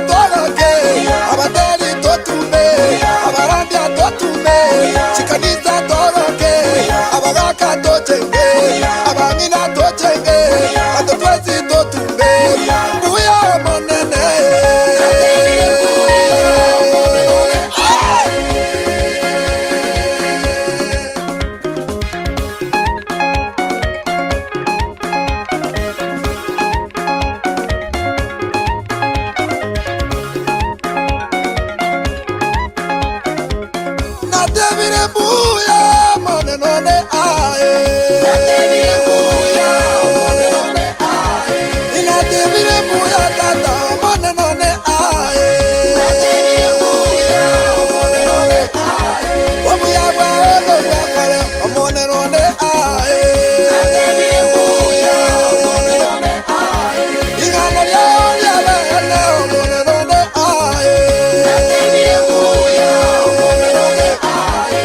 toroke, abateri totume, abarandia totume, chikaniza toroke, abagaka tochenge, abangina tochenge, atotwezi totume, buya monene. Natebire buya monenone ae. Natebire buya monenone ae. Natebire buya tata monenone ae. Natebire buya monenone ae. Obuya ba obuya kare monenone ae. Natebire buya monenone ae. Ingano ya ya ba na monenone ae. Natebire buya monenone ae.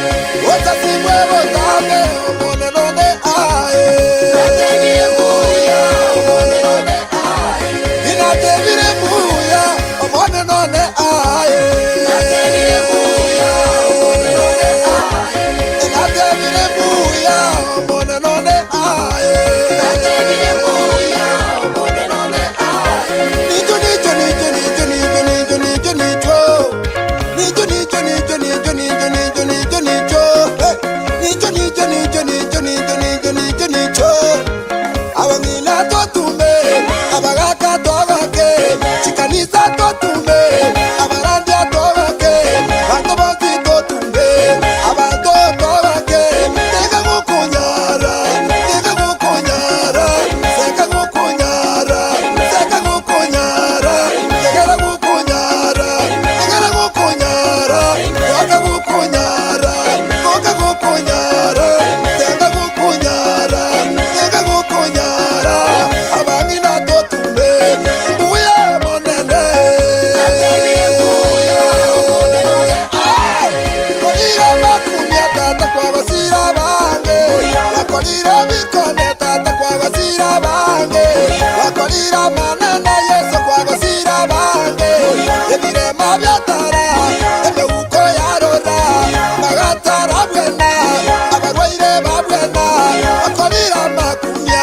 Wata simwe wata me monenone ae. Natebire buya monenone ae. Inatebire buya monenone ae. Natebire buya monenone ae. Inatebire buya monenone ae. Natebire buya monenone ae. Nijo nijo nijo nijo nijo nijo nijo nijo. Nijo nijo nijo nijo nijo nijo nijo nijo. Nijo nijo nijo nijo nijo nijo nijo nijo. Abangina totume, abagaka toroke, chikaniza totume, abarandia toroke, bantobozi totume, abanto toroke, tega mukunyara, tega mukunyara, seka mukunyara, seka mukunyara, tegera mukunyara, tegera mukunyara, koka mukunyara, koka mukunyara, tega mukunyara, tega mukunyara, abangina totume, buya monene. Natebire buya monenone ae. Kolira makumya tata kwa basira bange, wakolira bikone tata kwa basira bange, wakolira manene Yesu kwa basira bange, ebire mabyatara, emeuko yarora, magatara bwena, abarwaire babwena, wakolira makumya,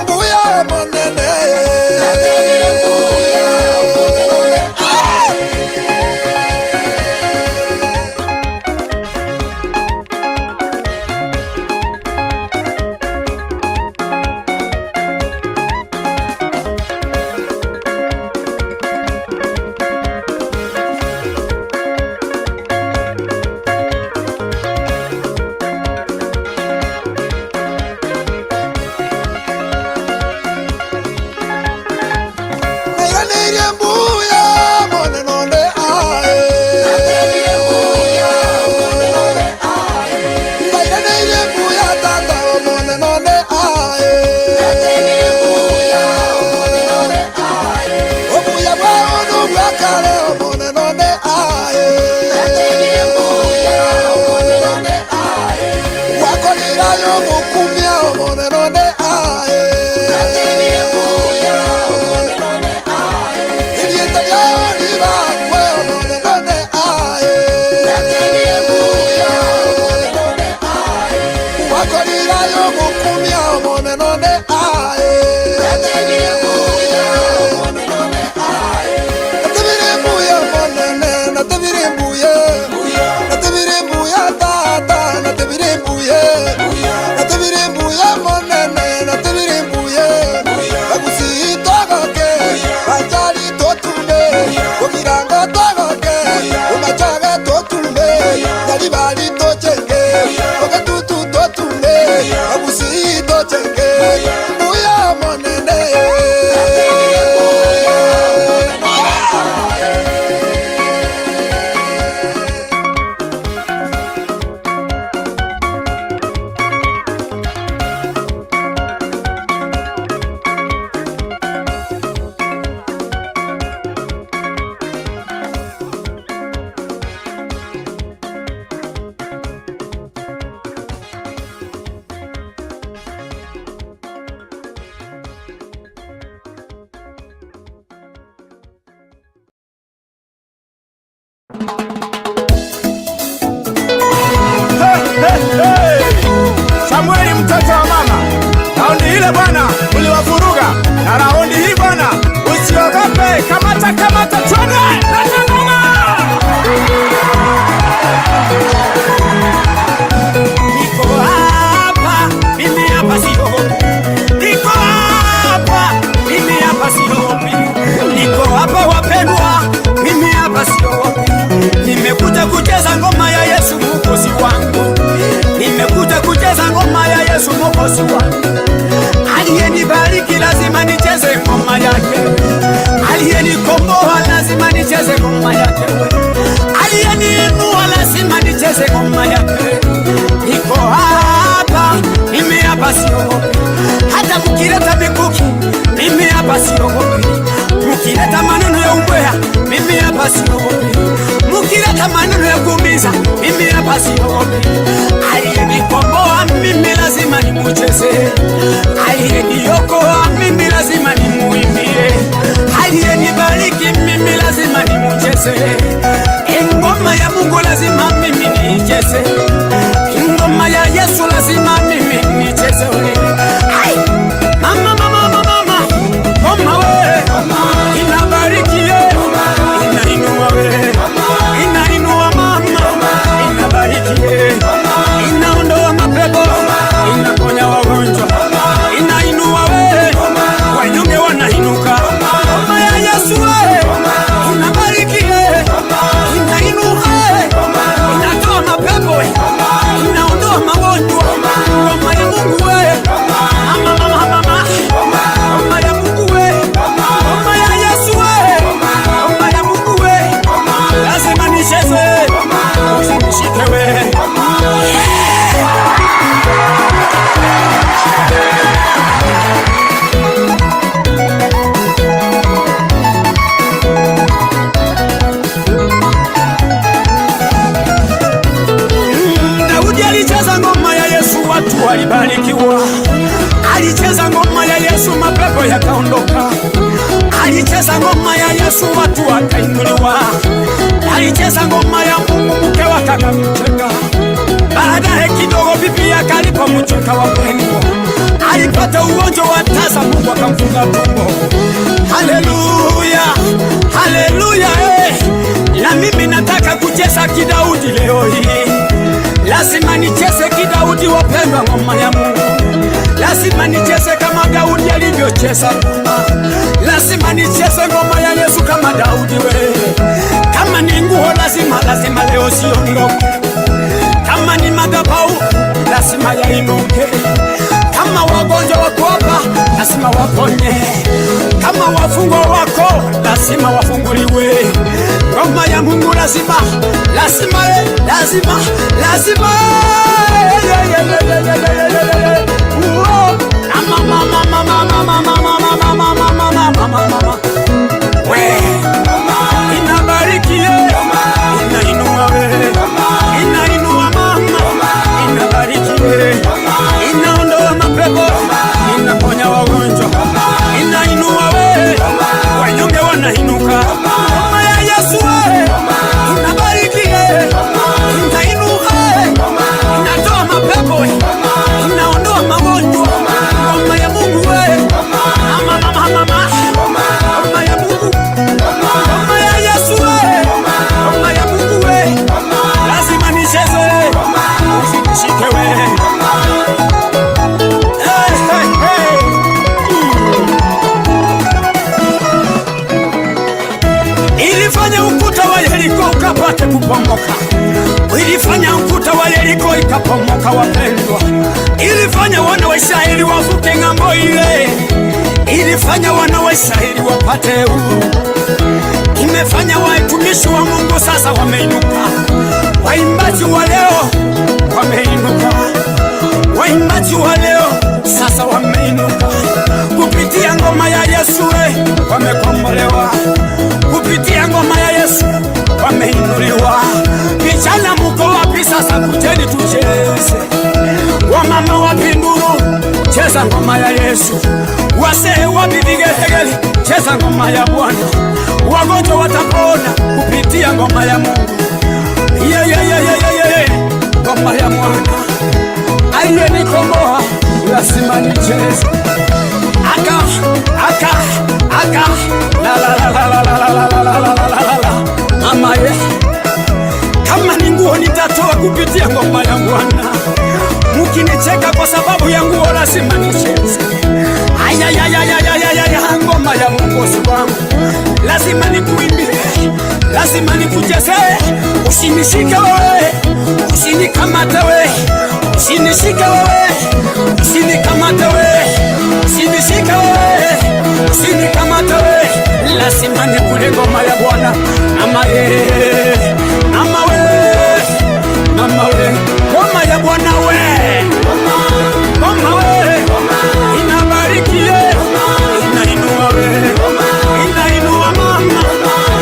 buya monene. Natebire buya monenone ae. Natebire buya monenone ae. Natebire buya monenone ae. Natebire buya tata monenone ae. Natebire buya monenone ae. Obuya ba obuya kare monenone ae. Natebire buya monenone ae. Wakolira yo mukumya monenone ae. Natebire buya monenone ae. Ilieta ya oliva kwe monenone ae. Natebire buya monenone ae. Wakolira yo mukumya monenone ae. Natebire buya monenone ae. Natebire buya monene, natebire buya. Natebire buya tata, natebire buya. Natebire buya monene, natebire buya. Bagusi togoke, bajali totume, okiranga togoke, umachaga totume, yalibali tochenge, okatutu totume, bagusi tochenge. wa mama. Raundi ile bwana uliwafuruga, na raundi hii bwana usiogope. Kamata kamata, twende na ngoma. Niko hapa, mimi hapa siogopi. Niko hapa, mimi hapa siogopi. Niko hapa wapendwa, mimi hapa siogopi. Nimekuja kucheza ngoma ya Yesu Mwokozi wangu. Nimekuja kucheza ngoma ya Yesu Mwokozi wangu. Aliyenibariki lazima nicheze ngoma yake. Aliyenikomboa lazima nicheze ngoma yake. Aliyeniinua lazima nicheze ngoma yake. Niko hapa, mimi hapa siogopi. Hata mkileta mikuki, mimi hapa siogopi. Mkileta maneno ya umbea, mimi hapa siogopi. Mkileta maneno ya kuumiza, mimi hapa siogopi. Aliyenikomboa mimi lazima nimucheze. Aliyeniokoa mimi lazima nimuimbie. Aliyenibariki mimi lazima nimucheze. Ngoma ya Mungu lazima mimi nicheze. Ngoma ya Yesu lazima mimi nicheze. Mama mama mama mama, ngoma we inabariki ye, inainua we, inainua mama, inabariki ye, inaondoa mapepo, inaponya wagonjwa, inainua we, wanyonge wanainuka. Ngoma ya Yesu we inabariki ye, inainua ye, inatoa mapepo we, inaondoa magonjwa. Ngoma ya Mungu we, mama mama mama, ngoma ya Mungu we, ngoma ya Yesu we, ngoma ya Mungu we, lazima nicheze, usinishike we. Daudi alicheza ngoma ya Yesu, watu walibarikiwa. Alicheza ngoma ya Yesu, mapepo yakaondoka. Alicheza ngoma ya Yesu, watu wakainuliwa. Alicheza ngoma ya Mungu, mke wake akamcheka. Baadaye kidogo bibi yake alipomcheka, wapendwa, alipata ugonjwa wa tasa, Mungu akamfunga tumbo. Haleluya, haleluya. Na mimi nataka kucheza kidaudi leo hii. Lazima nicheze kidaudi wapendwa, ngoma ya Mungu. Lazima nicheze kama Daudi alivyocheza ngoma. Lazima nicheze ngoma ya Yesu kama Daudi we. Kama ni nguo lazima leo siondoke. Kama ni madhabahu lazima yainuke. Kama wagonjwa wako hapa lazima waponye. Kama wafungwa wako lazima wafunguliwe. Ngoma ya Mungu lazima inabariki ye, inainua we, inainua mama, inabariki ye, inaondoa mapepo, inaponya wagonjwa, inainua we, wanyonge wanainuka. Ngoma ya Yesu we inabariki ye, inainuka we, inatoa mapepo, inaondoa magonjwa. Ngoma ya Mungu we, mama mama mama, ngoma ya Mungu, ngoma ya Yesu we, ngoma ya Mungu we, lazima nicheze, usinishike we. Hey, hey, hey. Ilifanya ukuta wa Yeriko ukapate kupomoka. Ilifanya ukuta wa Yeriko ikapomoka wapendwa. Ilifanya wana wa Israeli wavuke ng'ambo ile. Ilifanya wana wa Israeli wapate uhuru. Imefanya watumishi wa Mungu sasa wameinuka. Waimbaji wa leo wameinuka. Waimbaji wa leo sasa wameinuka. Kupitia ngoma ya Yesu wamekombolewa. Kupitia ngoma ya Yesu wameinuliwa. Vijana mko wapi sasa? Kujeni tucheze. Wamama wapi nduru? Cheza ngoma ya Yesu. Wasee wapi vigelegele? Cheza ngoma ya Bwana. Wagonjwa watapona kupitia ngoma ya Mungu. Ngoma ya Bwana. Aliyenikomboa Mwokozi wangu. Lazima nikuimbie, lazima nikucheze. Usinishike wewe, usinikamate wewe, usinishike wewe, usinikamate wewe, usinishike wewe, usinikamate wewe. Lazima nikule ngoma ya Bwana. Mama wewe, mama wewe, mama wewe, ngoma ya Bwana wewe, ngoma wewe inabarikie, inainua wewe, inainua mama,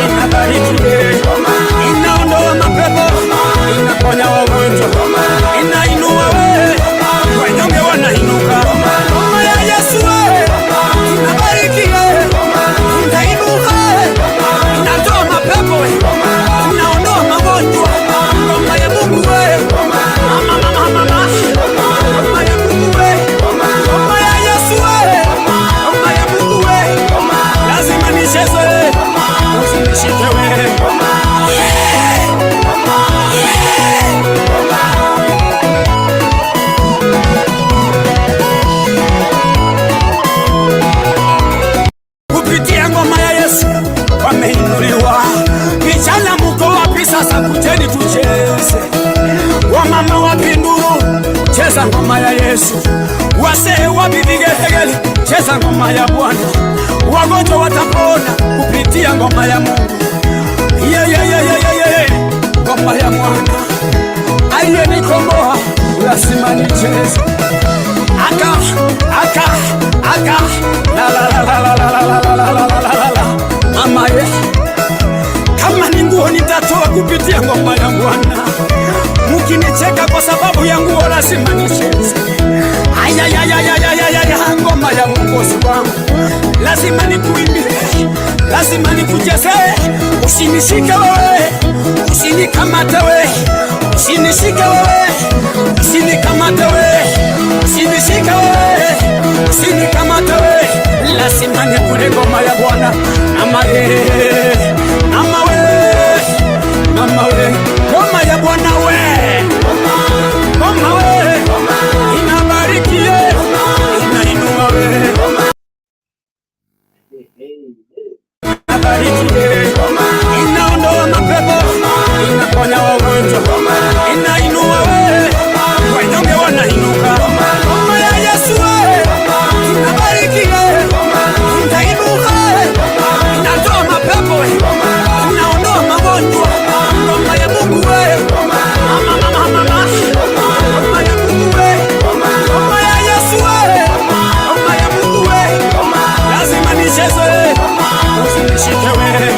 inabarikie, inaondoa mapepo, inaponya wagonjwa, inainua wewe, wanyonge wanainuka. Ngoma ya Yesu wewe inabarikie, inainuka, inatoa mapepo, inaondoa magonjwa. Ngoma ya Mungu wewe, mama mama mama, ngoma ya Mungu wewe, ngoma ya Yesu wewe, ngoma ya Mungu wewe, lazima nicheze, usinishike wewe. Kupitia ngoma ya Yesu wameinuliwa. Vijana muko wapi sasa? Kujeni tucheze. Wamama wapi nduru? Cheza ngoma ya Yesu. Wasee wapi vigelegele? Cheza ngoma ya Bwana. Wagonjwa watapona kupitia ngoma ya Mungu. Ngoma ya Bwana aliyenikomboa, lazima nicheze. Aka la la la la la la la la la. Mama ye, kama ni nguo nitatoa kupitia ngoma ya Bwana. Mukinicheka kwa sababu ya nguo, lazima nicheze. Aya, ngoma ya Mwokozi wangu. Lazima nikuimbie, lazima nikucheze. Usinishike wewe, usinikamate wewe, usinishike wewe, usinikamate wewe, usinishike wewe, usinikamate wewe. Lazima nikule ngoma ya Bwana. Mama wewe, mama wewe, mama wewe, ngoma ya Bwana wewe, ngoma wewe inabarikie, inainua wewe, inabarikie, inaondoa mapepo, inaponya wagonjwa, inainua wewe, wanyonge wanainuka. Ngoma ya Yesu wewe inabarikie, inainuka, inatoa mapepo, inaondoa magonjwa. Ngoma ya Mungu wewe, mama mama mama, ngoma ya Mungu wewe, ngoma ya Yesu wewe, ngoma ya Mungu wewe, lazima nicheze, usinishike wewe.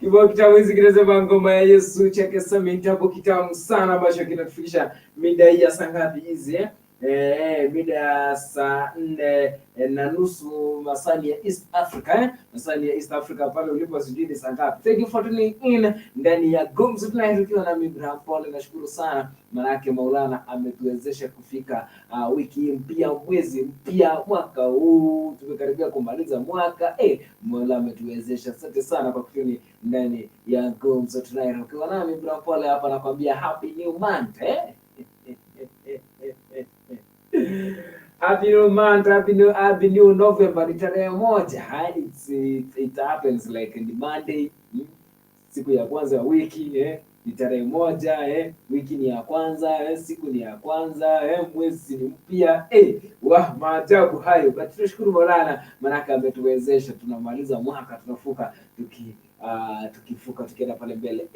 Kibao kitamu hizi kinasema ngoma ya Yesu chake Samia, hapo kitamu sana ambacho kinatufikisha mida hii ya saa ngapi hizi mida ya saa 4:30 masani ya East Africa masani ya East Africa pale ulipo sijui saa ngapi. Thank you for tuning in ndani ya Gumzo Tonight ukiwa na mimi Ibrahim Paul. Nashukuru sana manake Maulana ametuwezesha kufika wiki mpya, mwezi mpya, mwaka huu tumekaribia kumaliza mwaka. Mola ametuwezesha. Asante sana kwa kutuni ndani ya Gumzo Tonight ukiwa na mimi Ibrahim Paul hapa, nakwambia happy new month Happy new month, happy new November. Ni tarehe moja. It happens like in Monday, siku ya kwanza ya wiki ni tarehe moja wiki ni ya kwanza siku ni ya kwanza mwezi ni mpya maajabu hayo. But tunashukuru Maulana manaka ametuwezesha, tunamaliza mwaka, tunafuka tukifuka tukienda pale mbele.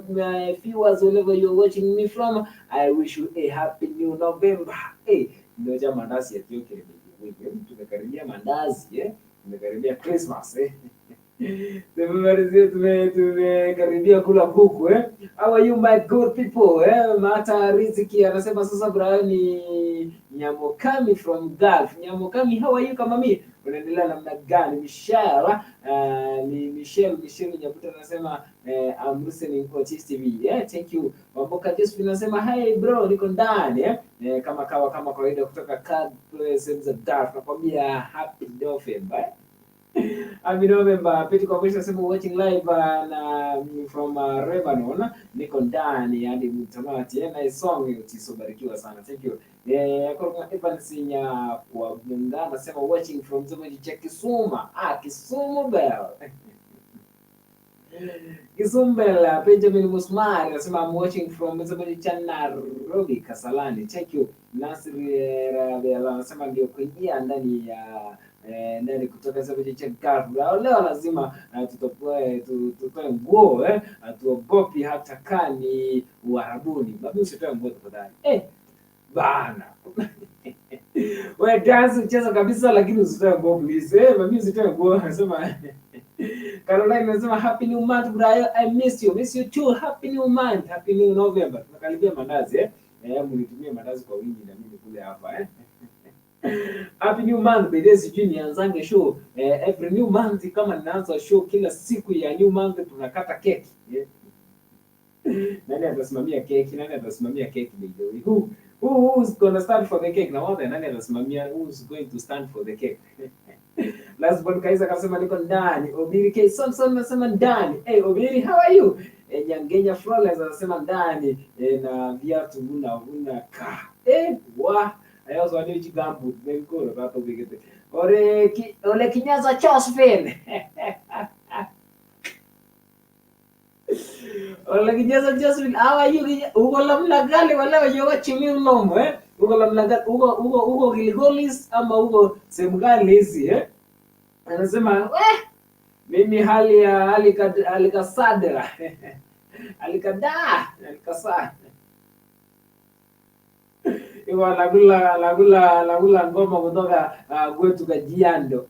My viewers, wherever you're watching me from, I wish you a happy new November. Ndio jamaa mandazi ya kioke ni tumekaribia mandazi tumekaribia Christmas tumekaribia kula kuku How are you my good people? Mata Riziki anasema sasa Brian ni Nyamokami from Gulf. Nyamokami, how are you kama mimi? Unaendelea namna gani? Michelle, ni Michelle Nyabuta anasema I'm listening to Otis TV. Thank you. Mamboka Josephine anasema hi bro, niko ndani kama kawaida kutoka sehemu za Gulf. Nakwambia happy November. Happy November. Peti kwa mwisho nasema watching live na from Lebanon. Niko ndani hadi mtamati. Nice song utisobarikiwa sana. Thank you. Kwa Evans nya kwa Bunda nasema watching from Zomaji cha Kisuma. Kisumu bell. Kisumu bell. Benjamin Musmari nasema I'm watching from Zomaji cha Nairobi Kasalani. Thank you. Nasri Rabia nasema ndio kuingia ndani ya ndani kutoka Zomaji cha Gulf. Leo lazima tutoe nguo tuogopi hata kani Uarabuni. Babu usitoe nguo tafadhali. Bana. Wewe dance ucheza kabisa lakini usitoe nguo please. Mimi usitoe nguo nasema. Caroline anasema happy new month Brian, I miss you too. Happy new month, happy new November. Tunakaribia mandazi mnitumie mandazi kwa wingi na mimi kule hapa Happy new month baby, sijui nianzange show every new month kama ninaanza show kila siku ya new month tunakata keki. Nani atasimamia keki? Nani atasimamia keki baby? Who's going to stand for the cake? Na wote nani atasimamia? Who's going to stand for the cake? Last born Kaisa kasema niko ndani. Obiri K Samson anasema ndani. Obiri, how are you? Nyangenya Flawless anasema ndani. Na viatu una ka. Ayo swali chigambu. Mengoro pato bigete. Ole Kinyaza Josephine. Ole Kinyaza Josephine, how are you? Ugo lamla gali wala wajoga chimi ulomo Ugo lamla gali ugo Gilgolis ama ugo semgali hizi Anasema mimi hali ya alikasadra alikasa Iwa lagula ngoma kutoka kwetu Kajiado.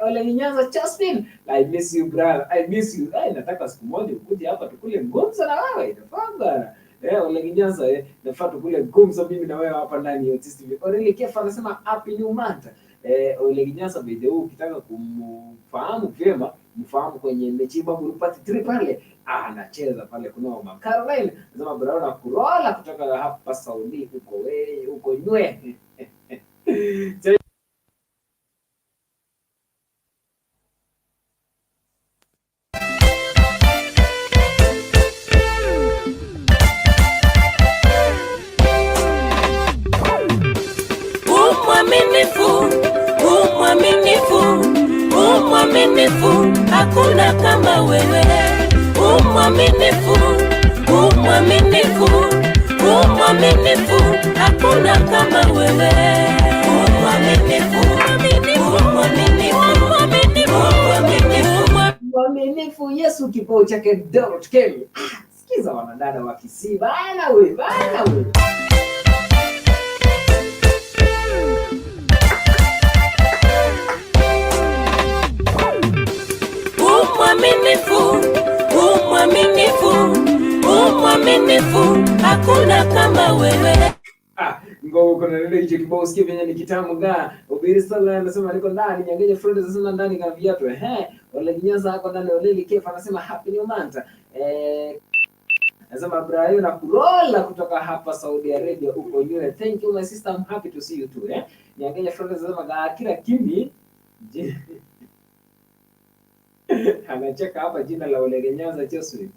Ole Kinyaza Josephine, I miss you brother, I miss you. Nataka siku moja ukuje hapa tukule ngomza na wewe. Inafanga. Ole Kinyaza nafaa tukule ngomza mimi na wewe hapa ndani ya Otis TV. Oreli Kefa anasema happy new month. Ole Kinyaza video ukitaka kumfahamu vyema, mfahamu kwenye mechi babu Rupati 3 pale. Anacheza pale kunoma. Caroline anasema Brown kurola kutoka hapa Saudi uko nywe. Umwaminifu, hakuna kama wewe. Umwaminifu, hakuna kama wewe. Mwaminifu Yesu kibao chake Dorothy Kelly. Sikiza wanadada wa Kisii bana we. Umwaminifu, hakuna kama wewe. Ngo kuna ile hicho kibao sikia venye ni kitamu ga. Obiri sala anasema niko ndani, Nyangeje Friends anasema ndani kana viatu. Ole Kinyaza hapo ndani, Ole Kefa anasema happy new month. Anasema Brian na kurola kutoka hapa Saudi Arabia uko nywe. Thank you my sister, I'm happy to see you too. Nyangeje Friends anasema ga kila kimi anacheka hapa jina la Ole Kinyaza Josephine.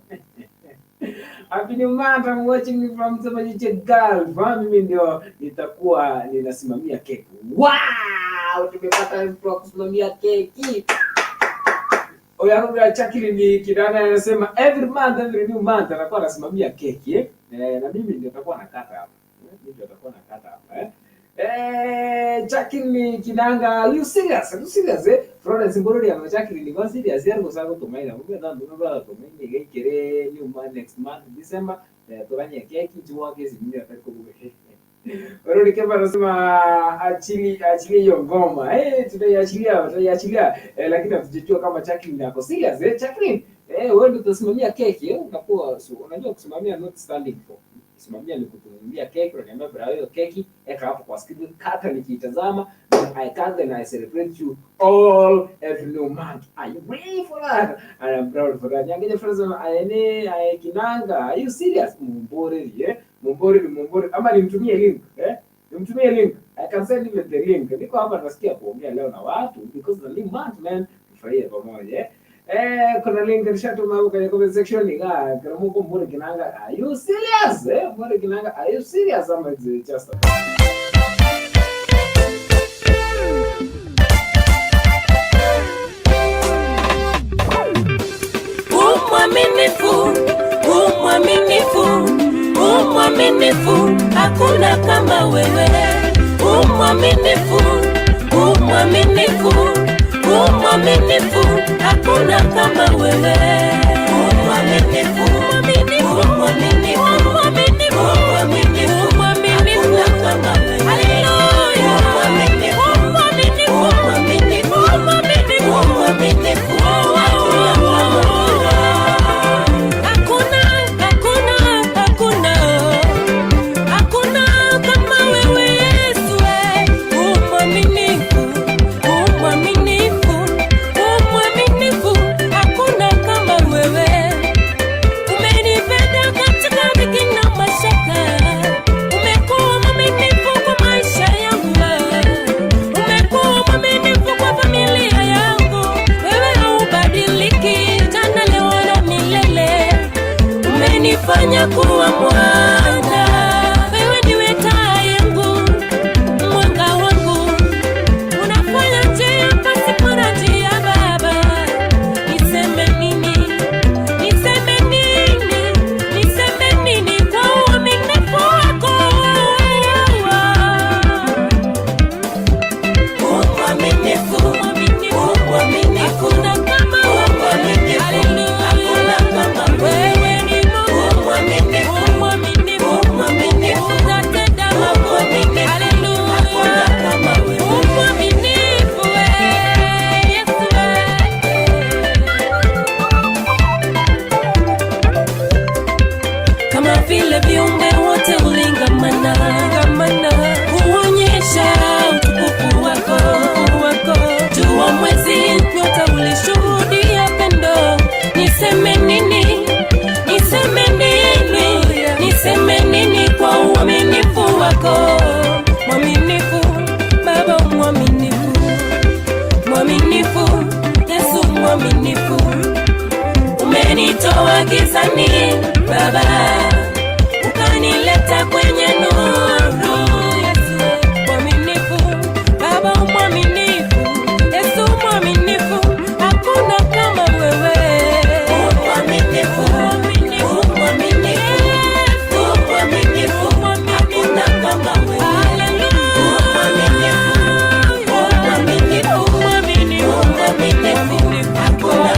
Happy new month, I'm watching me from Zomaji cha Gulf. Mimi ndio nitakuwa ninasimamia keki. Wow! Tumepata mtu wa kusimamia keki. Oyaruga Chakili ni kidana anasema every new month anakuwa anasimamia keki na mimi ndio nitakuwa nakata hapa. Chakili Kidanga, you serious? Florence Ngorori ama Chakili ni serious yangu sasa kutumaina. Mungu ndio ndio tumaini gekere new month next month December tufanye keki tuwake zingine atakako bure. Ngorori Kefa anasema achili hiyo ngoma. Tutaiachilia lakini hatujajua kama Chakili nako serious. Chakili wewe ndio utasimamia keki, unakuwa unajua kusimamia not standing for. Kusimamia ni kutunulia keki, unaniambia bra hiyo keki eka hapo kwa screen, kata nikiitazama, I cut and I celebrate you all every new month. Are you ready for that? I am proud for that. Nyangeje friends aene Kinanga, are you serious? Mumbore Mumbore ama nimtumie link nimtumie link. I can send you the link. Niko hapa nasikia kuongea leo na watu because the new month man, tufurahie pamoja. Kuna link nishatuma huko kwenye comment section ninga kana Mungu Mumbore Kinanga, are you serious? Mumbore Kinanga, are you serious? Ama it's just Umwaminifu, hakuna kama wewe. Umwaminifu, hakuna kama wewe. Umwaminifu, hakuna kama wewe. Haleluya. Umwaminifu, fanya kuwa mwana, wewe ndiwe taa yangu, mwanga wangu, unafanya njia pasipo na njia Baba. Niseme nini kwa uaminifu wako? Umwaminifu, hakuna kama wewe. Hakuna kama wewe. Kama vile viumbe wote ulingamana, huonyesha utukufu wako. Jua, mwezi, nyota ulishuhudia pendo. Niseme nini kwa uaminifu wako? Mwaminifu Baba, mwaminifu Yesu, mwaminifu. Umenitoa gizani Baba, ukanileta kwenye nuru. Yesu mwaminifu, Baba mwaminifu, Yesu mwaminifu, hakuna kama wewe. Mwaminifu, hakuna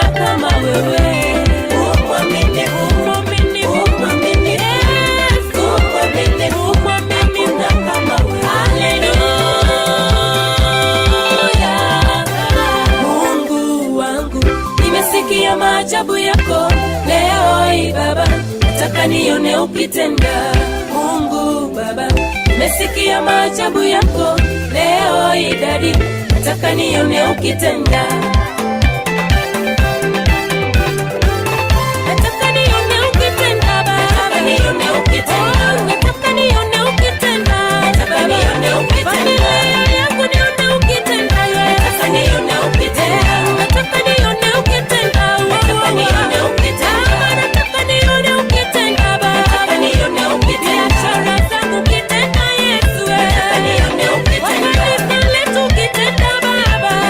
kama wewe. Maajabu yako leo hii Baba, nataka nione ukitenda. Mungu Baba, nimesikia maajabu yako leo hii Daddy, nataka nione ukitenda. Nataka nione ukitenda Baba, nataka nione ukitenda. Nataka nione ukitenda, nataka nione ukitenda. Familia yangu nione ukitenda, nataka nione ukitenda. Nataka nione ukitenda. Baba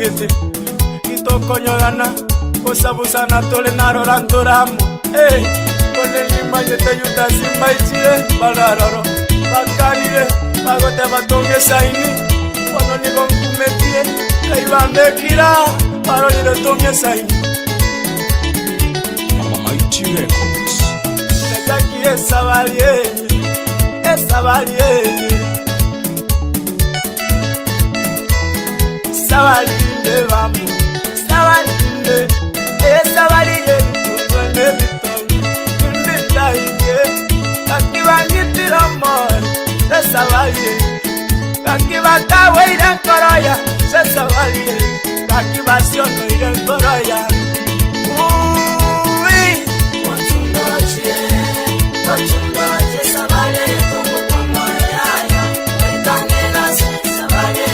giti itokonyorana kusabusana tole naroranduramo kone nimanyete yudasimba ichire bararoro bakarire bagote batonge saini kono nigonkumetie kaibambekira barorire tonge saini Mama Mighty Records Nekaki esabalie Sabalinde vamos, sabalinde, sabalinde, tuone vitongo, tunitaike, kakibangitira amor, sabalinde, kakibatawe ira koroya, sabalinde, kakibasiono ira koroya. Wachungaji, sabalinde, tungo kwa moyo yaya, witangela sabalinde.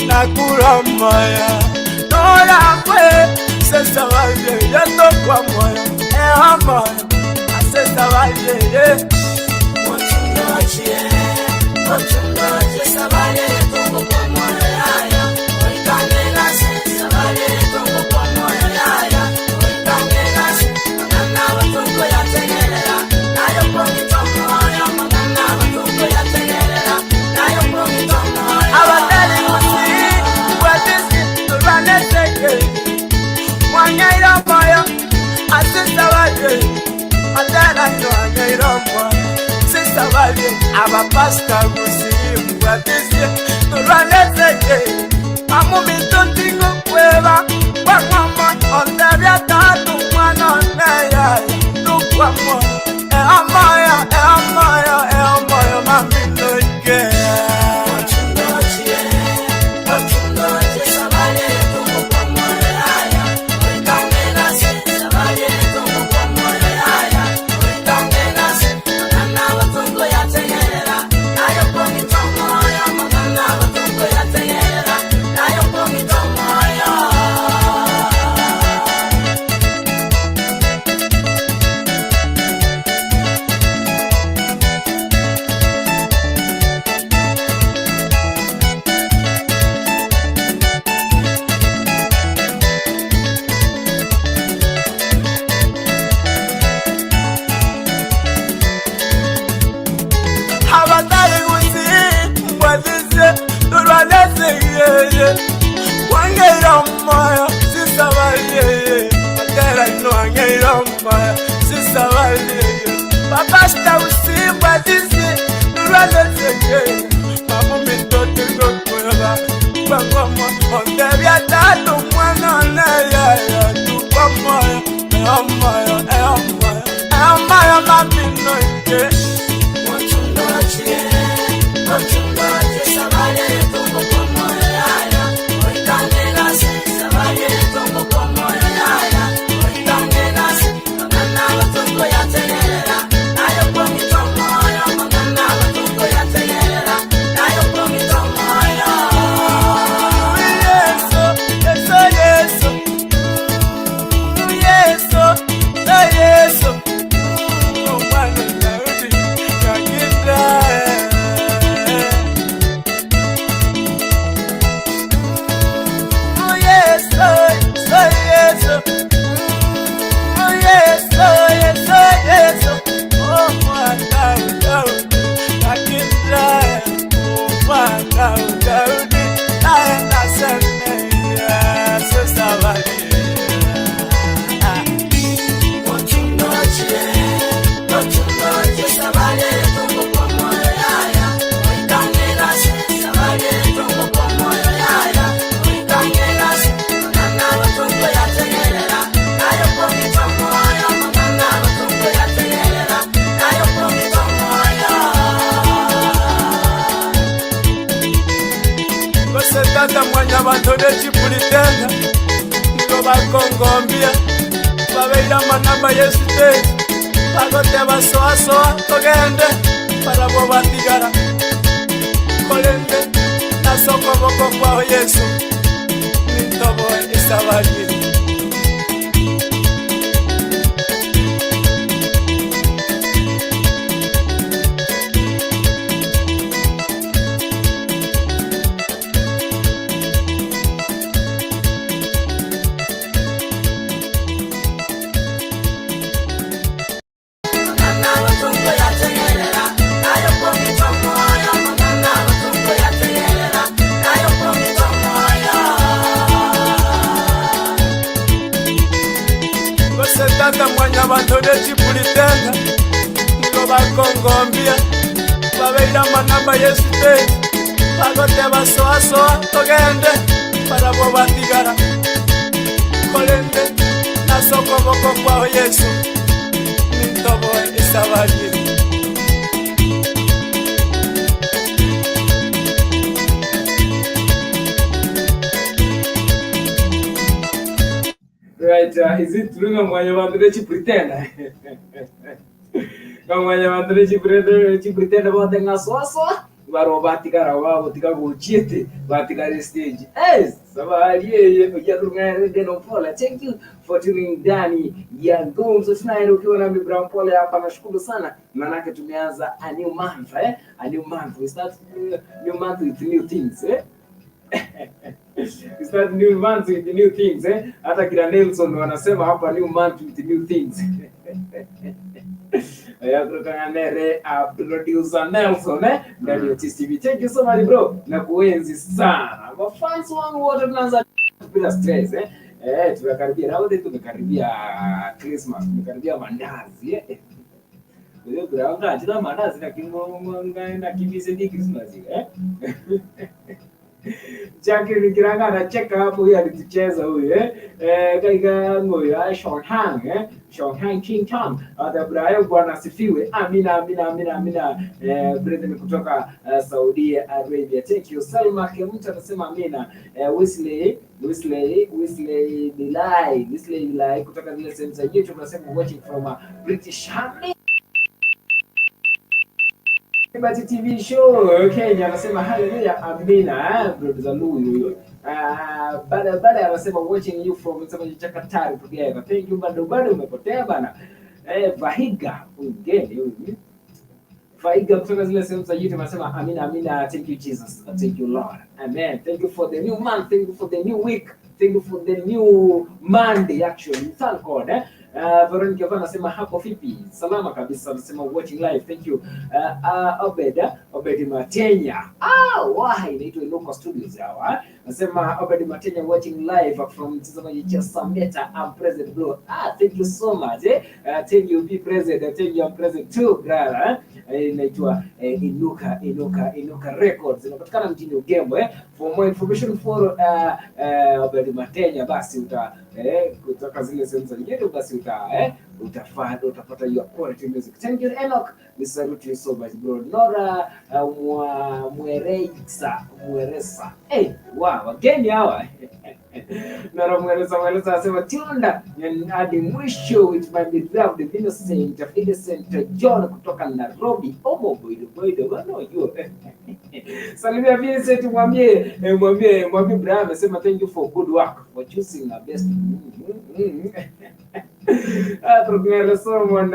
Nakuramaya, Nora kwe, sesa waje, yato kwa moyo, amaya, sesa waje, wachungaji, sabale, tungo kwa moyo yaya, oikanela sabale, tungo kwa moyo yaya, oikanela magana watungo ya tegelela, nayo kwa mitongo ya magana watungo ya tegelela, nayo kwa mitongo ya abadali musi. Abapasta gusimu watisi turanezeke amumitontingo kweba kwa mama ondabya tatu mwana neya tukwamo amaya mami noike Moya, Sister Valley, Tera no Angelo Moya, Sister Valley, Papa Sta Usimba Disi, Rana Sege, Mama Mitoto Gokoya, Bangoma, Ondevia Tatu Mwana Naya, Tupa Moya, Moya, Moya, Mami Noite. Mochundoche, Sabale, Tumbo Moya, Abantu b'Ekipulitenda nibo bakongombya babeira amanamba y'esiteegi bagoteba soasoa togende barabo batigara kolende nasokoboko kwaho Yesu nintobo esabagire. Abantu b'Ekipulitenda nibo bakongombya babeira amanamba y'esiteegi bagoteba soasoa togende barabo batigara kolende nasokoboko kwaho Yesu nintobo esabagire. Right, is it true nga mwanya bantu b'Ekipulitenda? Nga mwanya bantu b'Ekipulitenda bote nga soasoa baro batigara wabo tigaguchite batigara stage. Sabari ujia kurungana Deno Pola. Thank you for tuning ndani ya Gumzo tonight ukiwa na Brown Pola hapa. Nashukuru sana manake tumeanza a new month, a new month. We start new month with new things, We start new month with new things, Hata kila Nelson wanasema hapa new month with new things. Ya kutoka nere producer Nelson ndani ya TCB. Thank you so much bro. Na kuenzi sana. Kwa fans wangu wote tunaanza bila stress, tunakaribia na wote tumekaribia Christmas, tumekaribia mandazi, Wewe kuna tuna mandazi na kimonga na kibise di Christmas, Jackie nikiranga anacheka hapo, huyu alitucheza huyu kaika ngoyo Shanghai Shanghai King Kong Abraham, bwana asifiwe. Amina amina amina amina. Brethren kutoka Saudi Arabia, thank you. Salma Kemuta anasema amina. Wesley Bilai kutoka zile sehemu za YouTube anasema watching from British Army But TV show Kenya anasema haleluya amina. Brother Louis huyo. Baada anasema watching you from Chakatari together. Thank you bado umepotea bana. Vahiga ungeni huyu. Vahiga kutoka zile sehemu za YouTube anasema amina amina. Thank you Jesus. Thank you Lord. Amen. Thank you for the new month. Thank you for the new week. Thank you for the new Monday actually. Thank God. Veronica anasema hapo vipi? Salama kabisa, anasema watching live. Thank you. Obed Matenya. Why inaitwa Local Studios hawa. Anasema Obed Matenya watching live from mtazamaji cha Sameta. I'm present bro. Thank you so much. Thank you be present. Thank you I'm present too brother. Inaitwa Inuka Records. Inapatikana mjini Ugembo. For more information for Obed Matenya basi kutoka zile sehemu za YouTube basi utapata your quality music. Thank you Enoch. We salute you so much bro. Nora Mweresa. Wow, wageni hawa. Nora Mweresa anasema tunda hadi mwisho with my beloved Vincent John kutoka Nairobi. Boido bwana unajua. Salimia Vincent, mwambie brother amesema thank you for good work for choosing our best. Programmer Solomon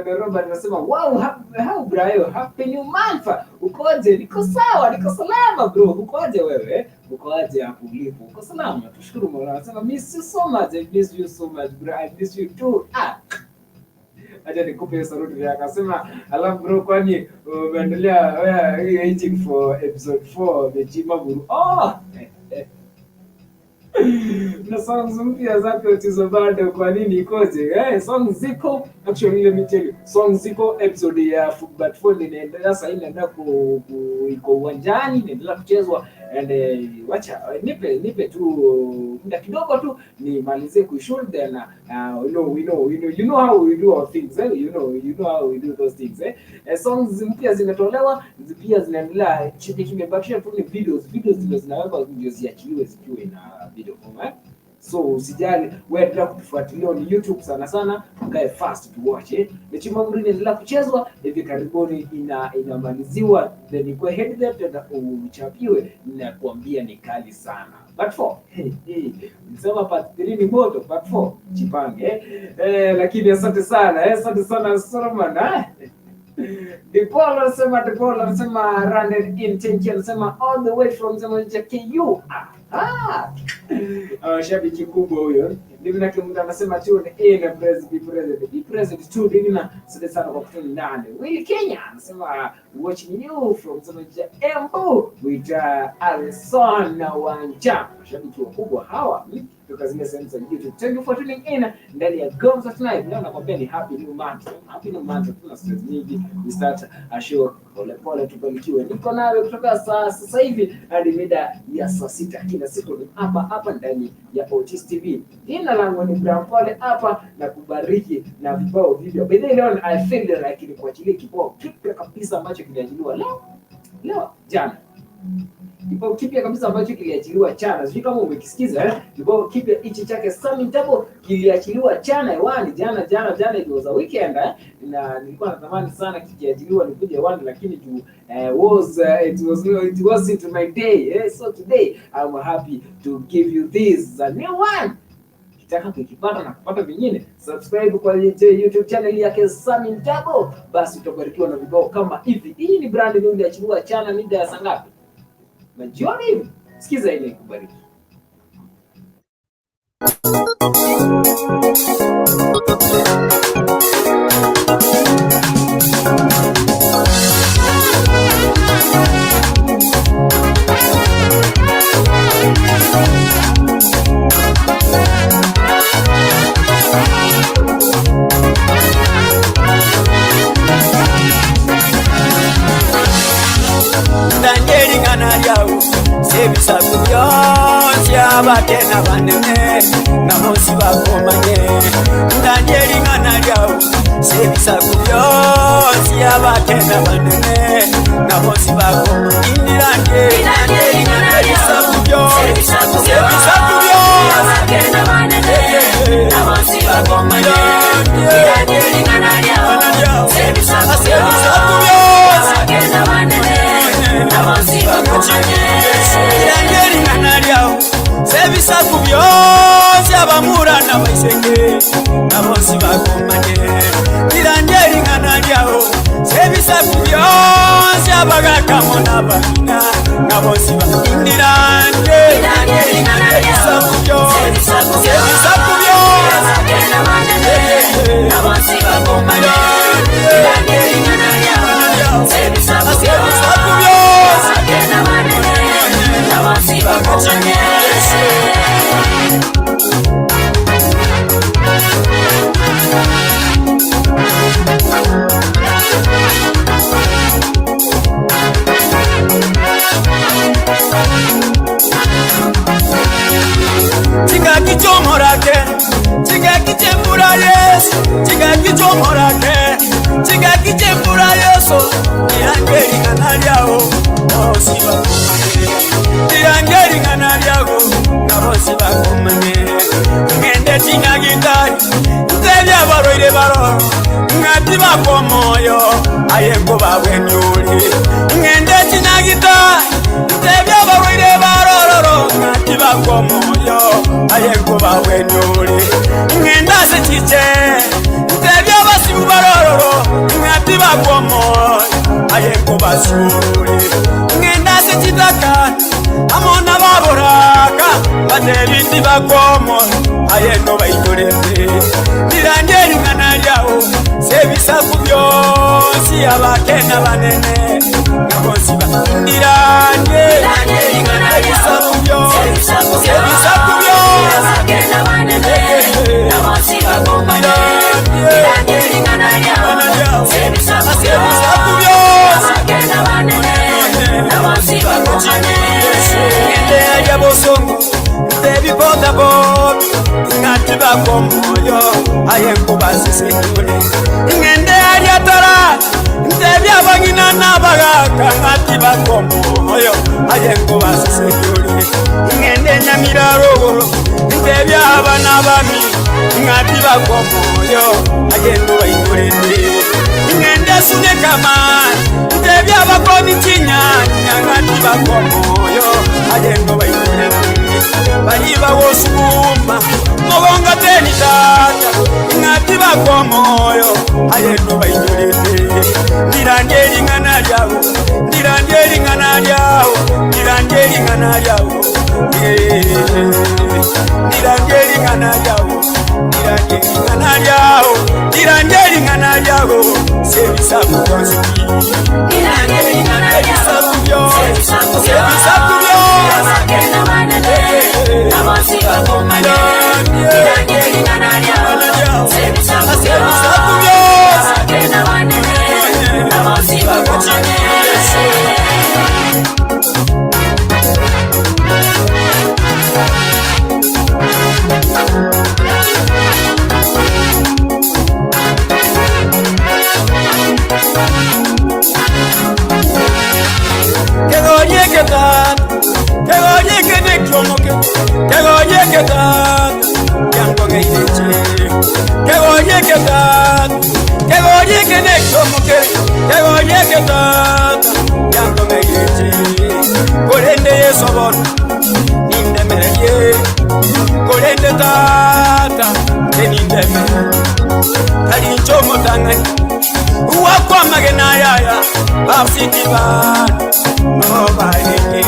Robert anasema wow, how Brayo, happy new month. Ukoje? Niko sawa, niko salama bro. Ukoje wewe? Ukoje hapo ulipo? Uko salama? Tushukuru Mola. Anasema miss you so much. I miss you so much bro. I miss you too. Acha nikupe saluti yake. Akasema alafu bro, kwani umeendelea waiting for episode 4 ya Chimaburu. Na songs mpya zake utizo bado kwa nini ikoje? Songs ziko actually, let me tell you, songs ziko episode ya But Phone inaendelea sasa, inaenda iko uwanjani, inaendelea kuchezwa and wacha nipe tu muda kidogo tu nimalize kuishoot then you know how we do our things, you know how we do those things. Songs mpya zimetolewa, pia zinaendelea, kimebakisha tu ni videos zile zinawekwa ndio ziachiliwe zikiwa na video format. So usijali, wewe endelea kutufuatilia on YouTube sana, ukae fast to watch it. Chimaburu inaendelea kuchezwa, hivi karibuni inamaliziwa, then you go ahead there na uchapiwe, ninakuambia ni kali sana. But 4 nisema part 3 ni moto, part 4 jipange. Lakini asante sana Solomon. Depola anasema Randed in Tenki anasema all the way from Zamaja KU. Shabiki kubwa huyo. Ndivyo nakimta anasema tu be present tu ndivyo sasa sana kwa kutuni ndani. Willy Kenya anasema watching you from Zamaja Embu with Alison na Wanja. Shabiki wakubwa hawa kutoka zile sehemu za YouTube. Thank you for tuning in ndani ya Gomza Tonight. Leo nakwambia ni happy new month. Tuna stress nyingi. We start a show pole tubarikiwe. Niko nawe kutoka sasa hivi hadi mida ya saa 6 kila siku ni hapa ndani ya Otis TV. Jina langu ni Brian Pole hapa na kubariki na vibao video. By the way, leo I feel like ni kuachilia kibao kipya kabisa ambacho kiliachiliwa leo jana. Kibao kipya kabisa ambacho kiliachiliwa jana. Sijui kama umekisikiza kibao kipya hichi chake Sami Tabo kiliachiliwa jana hewani. Jana it was a weekend na nilikuwa natamani sana kikiachiliwa nikuje hewani, lakini it wasn't my day. So today I'm happy to give you this a new one. Kitaka kukipata na kupata vingine, subscribe kwa YouTube channel yake Sami Tabo, basi utabarikiwa na vibao kama hivi. Hii ni brand new iliachiliwa jana mida ya saa ngapi? Jioni, sikiza ile kubariki. Ndangeri ngana yao sebisa kubyonzi abatena banene namosi bakomanye. Ndangeri ngana yao sebisa kubyonzi abatena banene namosi bakomanye. Ndangeri ngana yao sebisa kubyonzi abatena banene namosi bakomanye. Ndangeri ngana yao sebisa kubyonzi abatena banene namosi bakomanye. Ndangeri ngana yao sebisa kubyonzi abamurana baisenge namosi bakomanye. Ndangeri ngana yao sebisa kubyonzi abagakamo nabamina namosi bakomanye. Ndangeri ngana yao sebisa kubyonzi abagakamo nabamina Chigakichomorake, chigakichembura Yesu, chigakichomorake, chigakichembura Yesu, irangeri kanaliao, osiba kumane, irangeri kanaliao, osiba kumane, ngende chingagitari, tebya baroire baro, ngati bakomoyo, ayengo bawenyuri, ngende chingagitari, tebya baroire baro, ngati bakomoyo, ayengo bawenyuri, ngenda sechiche, tebya basibu baro, ngati bakomoyo, ayengo basuri, ngenda sechitaka, amona baboraka, batebiti bakomoyo, ayengo bayitorete, ndirangeri nkanaliao, sebisaku byosi abakena banene, ngabosi ndirangeri nkanaliao, sebisaku byosi abakena banene, ngabosi bakomane, ndirangeri nkanaliao, sebisaku byosi abakena banene, ngabosi bakomane, ngende aja bosongo, tebi boda bobi, ngati bakomoyo, ayengo basisekure, ngende aja tara, tebi abangina nabagaka, ngati bakomoyo, ayengo basisekure, ngende nyamiraro, tebi abana bami, ngati bakomoyo, ayengo bayikurende, ngende sunekama, tebi abakoni chinyanya, ngati bakomoyo, ayengo bayikurende, baliba wosuma, mogonga teni tata, ngati bakomoyo, ayengo bayikurende, ndirangeri nkanaliao, ndirangeri nkanaliao, ndirangeri nkanaliao, ndirangeri nkanaliao, ndirangeri nkanaliao, ndirangeri nkanaliao, sebisaku byosi, ndirangeri nkanaliao, sebisaku byosi, abakena banene, ngabosi bakomane, ndirangeri nkanaliao, sebisaku byosi, abakena banene, ngabosi bakomane. Kolende Yesu abona nindemereye, kolende tata nindemere, kali nchomo tangani uwakwamage nayaya bafiti bana nobareke,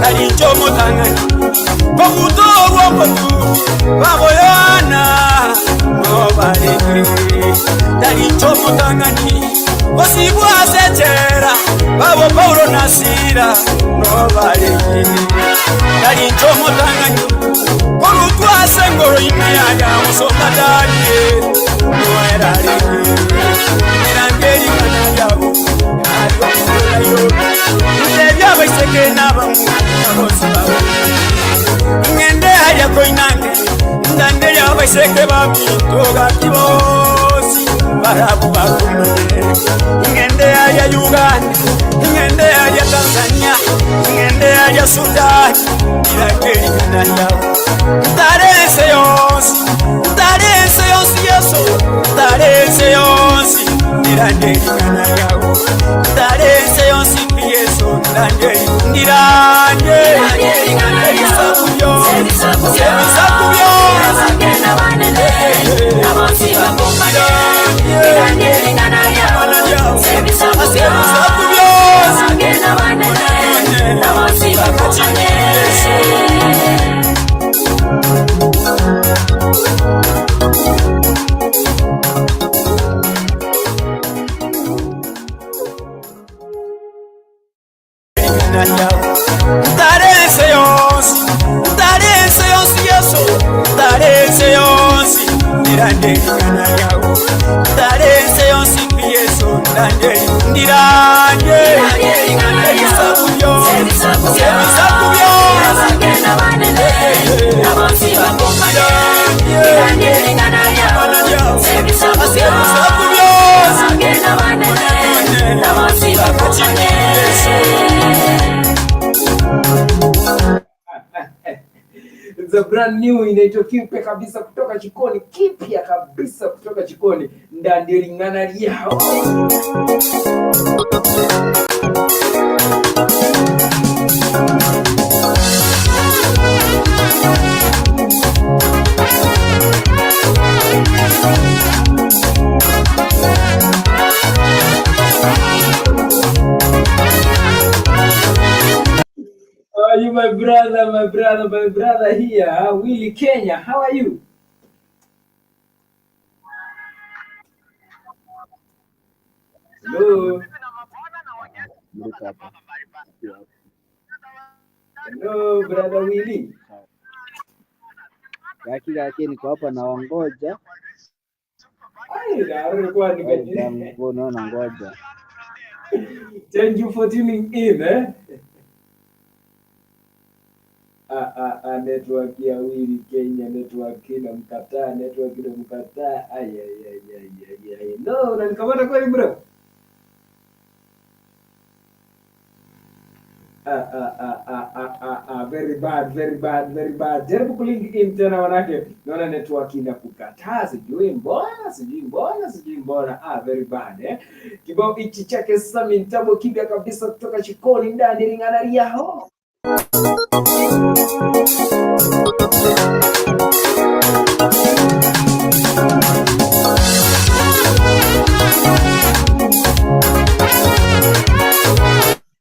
kali nchomo tangani kokutorwa mbotu baboyana nobareke, kali nchomo tangani kosibwa sechera babo Paulo na Sila nobareke, kali nchomo tangani korutwa sengoro imeyaga musonga daliye noerareke, ndirangeri nkanaliao, aliwayo ndebya baiseke nabamu, ngabosi bawe, ngende hajya koinange, ndanderi abaiseke babitoga kibosi, barabu bakomane, ngende hajya Uganda, ngende hajya Tanzania, ngende hajya Sudan, ndirangeri nkanaliao, ntarense yonsi, ntarense yonsi Yesu, ntarense yonsi, ndirangeri nkanaliao, ntarense yonsi Yesu, ndirangeri, ndirangeri nkanaliao, sebisaku byosi, abakena banene, ngabosi bakomane, ndirangeri nkanaliao, sebisaku byosi, abakena banene, ngabosi bakomane. Ntarense yonsi Yesu, ntarense yonsi, ndirangeri nkanaliao, ntarense yonsi Yesu, ndirangeri sebisaku byosi, abakena banene, ngabosi It's a brand new, inaitwa kipya kabisa kutoka jikoni, kipya kabisa kutoka jikoni, ndani lingana yao. You my brother here, Willie Kenya. How are you? Hello. Hello, brother Willie. Kaki niko hapa na wangoja. Ai, ndio kwa nikaje. Naona ngoja. Thank you for tuning in, network ya Willie Kenya, network ina mkataa. Ay. No, unanikamata kweli bro? Very bad. Jaribu kulink in tena manake naona network ina kukataa, sijui mbona. Very bad. Kibao hichi chake Sami Ntabo kibya kabisa kutoka jikoni, ndani lingana yao.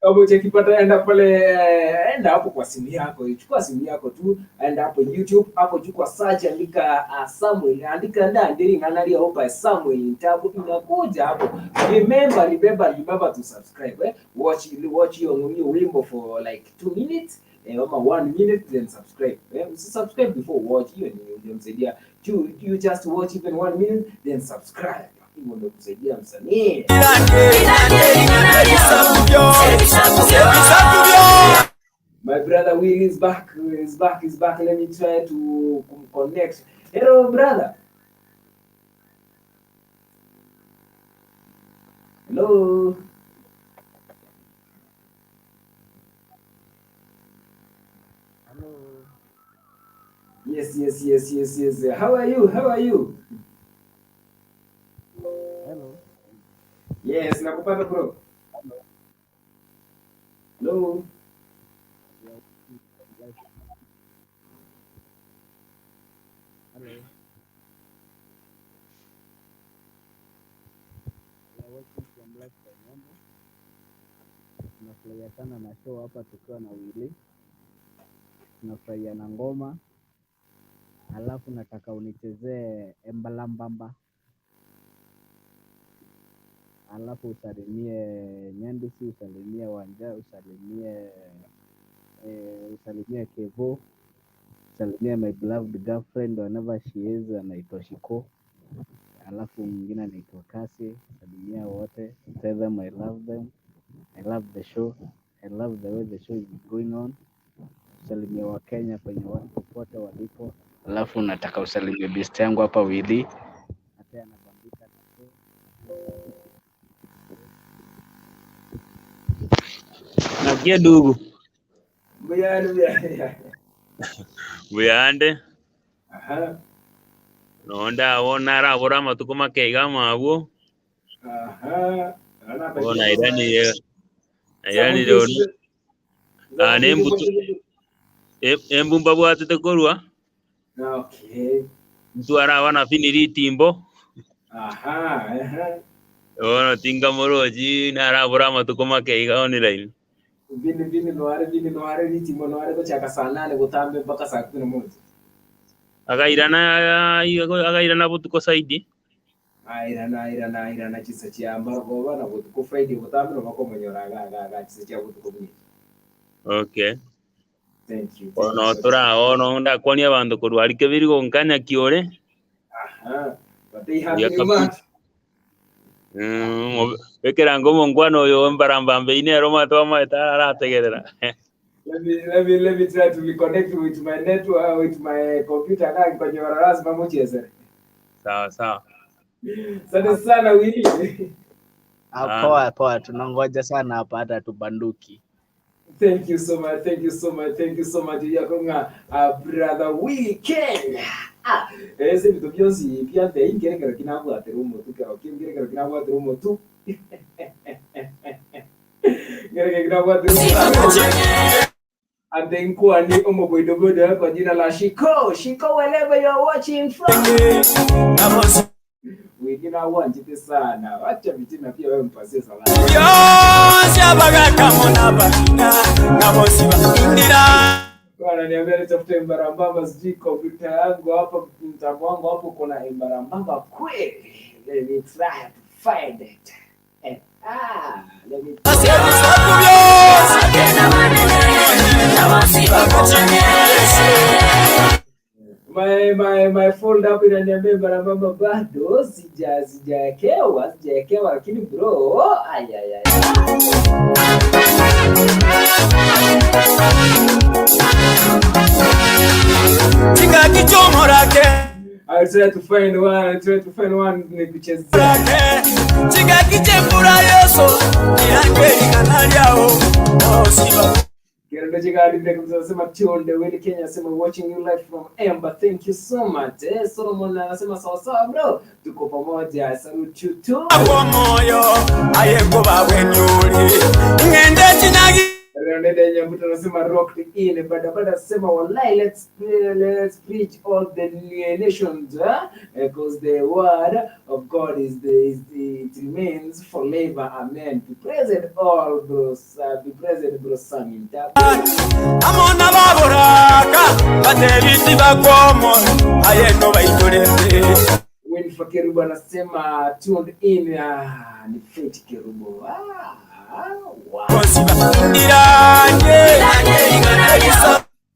Kama ukipata enda hapo kwa simu yako, chukua simu yako tu, enda hapo YouTube, hapo chukua search, andika Samuel, andika ndani nganalia hapa Samuel Ntabo, inakuja hapo. Remember to subscribe, watch your wimbo for like 2 minutes or 1 minute, then subscribe. Subscribe before watch, hiyo ndio msaidia. You just watch even 1 minute then subscribe. Ndio kusaidia msanii. My brother Will is back. Let me try to connect. Hello brother. Hello. Yes. How are you? Hello. Yes, nakupata bro. Hello. Tunafurahia sana na show hapa tukiwa na Willy. Tunafurahia na ngoma. Alafu nataka unichezee Embalambamba. Alafu usalimie Nyandisi, usalimie Wanja, usalimie Kevo, usalimie my beloved girlfriend whenever she is, anaitwa Shiko. Alafu mwingine anaitwa Kasi, salimia wote, tell them I love them, I love the show, I love the way the show is going on. Usalimie wa Kenya kwenye popote walipo. Alafu nataka usalimie best yangu hapa Willy. Hata anabambika na show. Nakia dugu. Buyande. Aha. Nonda wona arabura matuko makeiga mabuo. Aha. Ona irani rona. Nembutu. Embumba bwatete korwa. Okay. Mtu arawana finiri timbo. Aha. Ona tinga moroji na arabura matuko makeiga online. Vini noare ritimo noare ko chaka sana ne gutambe mpaka saa 11. Agairana butuko saidi. Airana chisa chia mbargo na butuko Friday gutambe no mako monyora ga chisa chia butuko buni. Okay. Thank you. Ono ndakonia bandu kurwarike birigo nkanya kiore. Aha. But they have you much. Wekera ngomo ngwano yo Embalambamba ine Roma toma arategerera. Let me try to reconnect with my network, with my computer kaka konyora lazima mucheze. Sawa. Asante sana Willy. Poa, tunangoja sana hapa hata tubanduki. Thank you so much. Yakonga brother Willy Kenya. Ese vitu byonsi pia nde ingerekera kinabwa aterumo tu kero kingerekera kinabwa aterumo tu. Ngerekera kinabwa aterumo. And then kwani omoboidogoda kwa jina la Shiko wherever you're watching from. Wengine wanjite sana. Acha vitina pia wewe mpase salama. Yo, shabaga mona bakina na bosi bakindira. Bwana niambia nitafute mbarambamba sijui kompyuta yangu hapa mtambo wangu hapo kuna mbarambamba kweli. Let me try to find it. Let me my folder hapo inaniambia mbarambamba bado sijaekewa lakini bro Tika kichomorake I try to find one nikuchezea. Tika kichembura Yesu nirangeli kanaliao osiba. Kero chika ndekuzasema Tionde Willy Kenya sema watching you live from Emba. Thank you so much. Solomon anasema sawa bro. Tuko pamoja. I salute you too. Kwa moyo ayeko bawe nyuri. Ngende chinagi Renede Nyambuta anasema rocked in bada sema wallahi let's preach all the nations because the word of God it remains forever. Amen. Be present all bros. Be present bros Saminta. Amona baboraka bateriti bakomo ayeno baidorete. When Fakerubu anasema tuned in ni Faith Kerubu. Wow.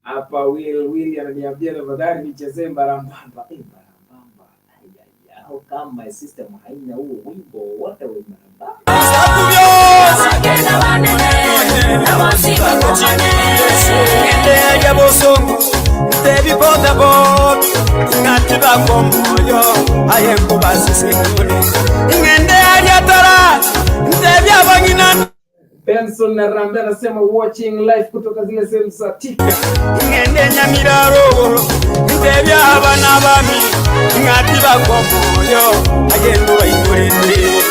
Hapa Will ananiambia tafadhali nichezee mbarambamba. How come my system haina huo wimbo wote wa mbarambamba? Benson na Rambe anasema watching live kutoka zile sehemu za Tika. Ngende nyamiraro ndebya abana bami ngati bakomoyo agendo bayikorende.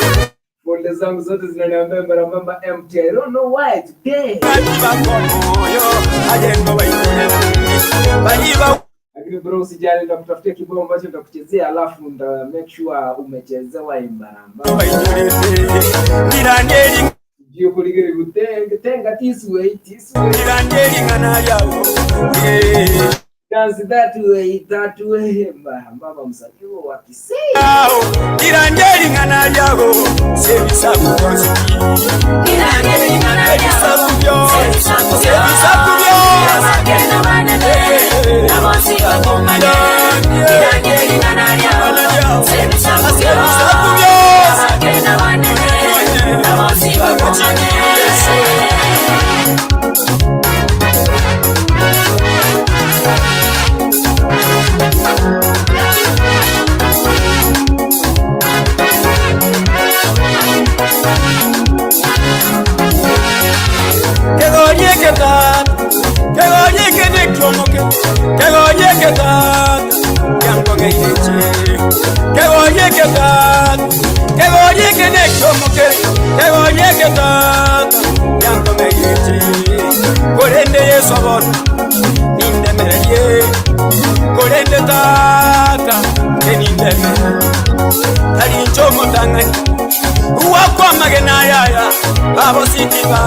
Bonde zangu zote zinaniambia mbarambamba empty. I don't know why today. Ngati bakomoyo agendo bayikorende. Bayiba Lakini bro usijali nitakutafutia kibao ambacho nitakuchezea alafu nita make sure umechezewa mbarambamba. Bayikorende. Nirangeli Jio kuligeri gutenga this way. Nirangeli ngana yao. Dance that way. Mbarambamba msalimu wa Kisii. Nirangeli ngana yao. Sebisa kukonsi. Nirangeli ngana yao. Sebisa kubyo. Sakena manene. Namosi bakomane. Nirangeli ngana yao. Sebisa kubyo. Sakena manene. Namosi bakomane. Korende Yesu abona nindemereye korende tata nindemereye ari nchomo tangani uwakwa magena yaya abo sikiba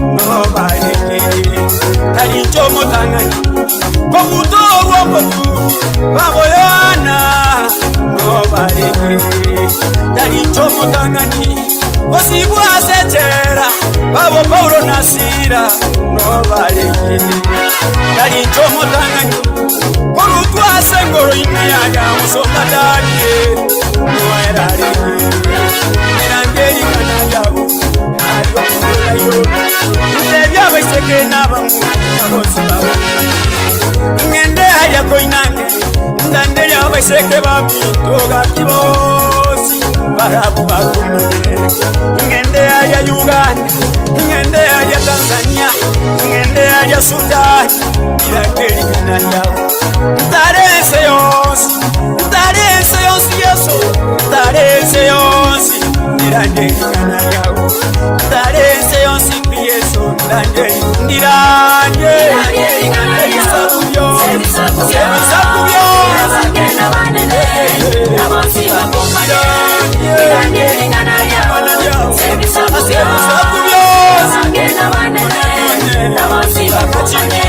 no bareke ari nchomo tangani komuto womotu babo yana no bareke ari nchomo tangani osibwa setera babo Paulo na Sila no bareke ari nchomo tangani korutwa sengoro inayaga musonga danie no erareke nirangeli kana yabo ayo ndebya baseke nabamu abosiba ngende haya koinange ndandeli abaseke babitoga kibosi abarabu bakumanye ngende ya Uganda ngende ya Tanzania ngende ya Sudan irakeli kananda tarese yonsi Yesu tarese yonsi irakeli kananda tarese yonsi Yesu ndiranye sabubyo Bagenda banene Nabosi bakumanye Iranye lingana yao Sebisabubyo Bagenda banene Nabosi bakumanye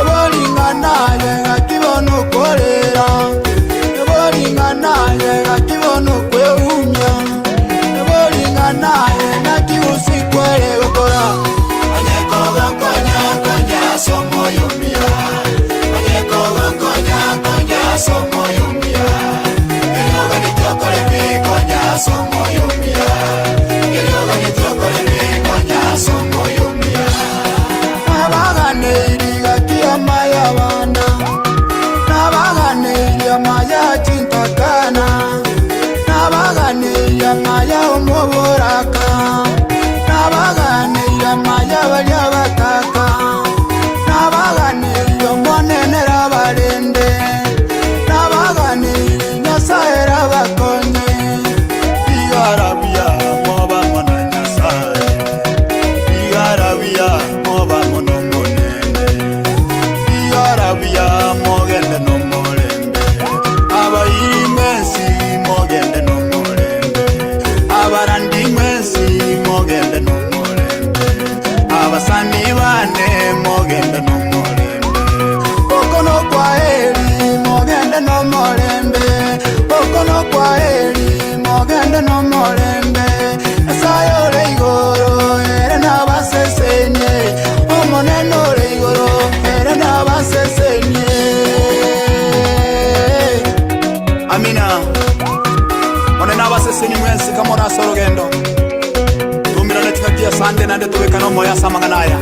Bolingana mogende no molembe. Okono kwa heri mogende no molembe. Okono kwa heri mogende no molembe. Esayo le igoro ere na basesenye. Omoneno le igoro ere na basesenye. Amina. One na basesenye mwensi kamora sorogendo. Tumirane tukakia sande nande tuwekano moya samanganaya.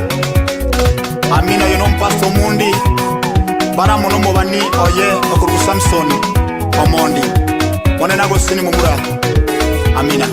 Amina yono mpasto mundi. Bara mono mobani oye okuru Samsoni omondi. One na gosini mumura. Amina.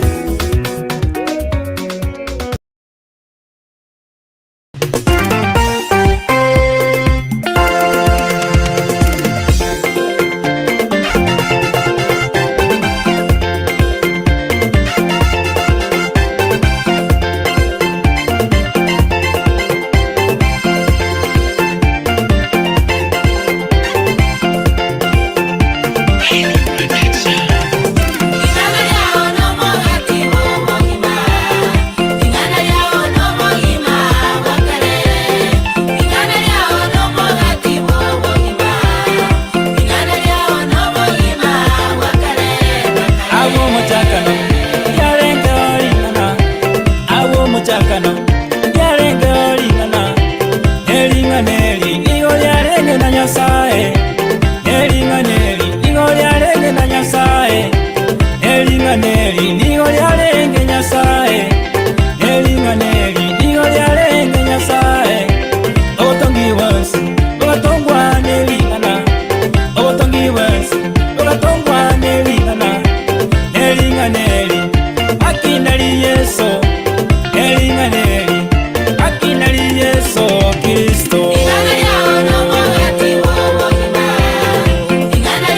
Ingana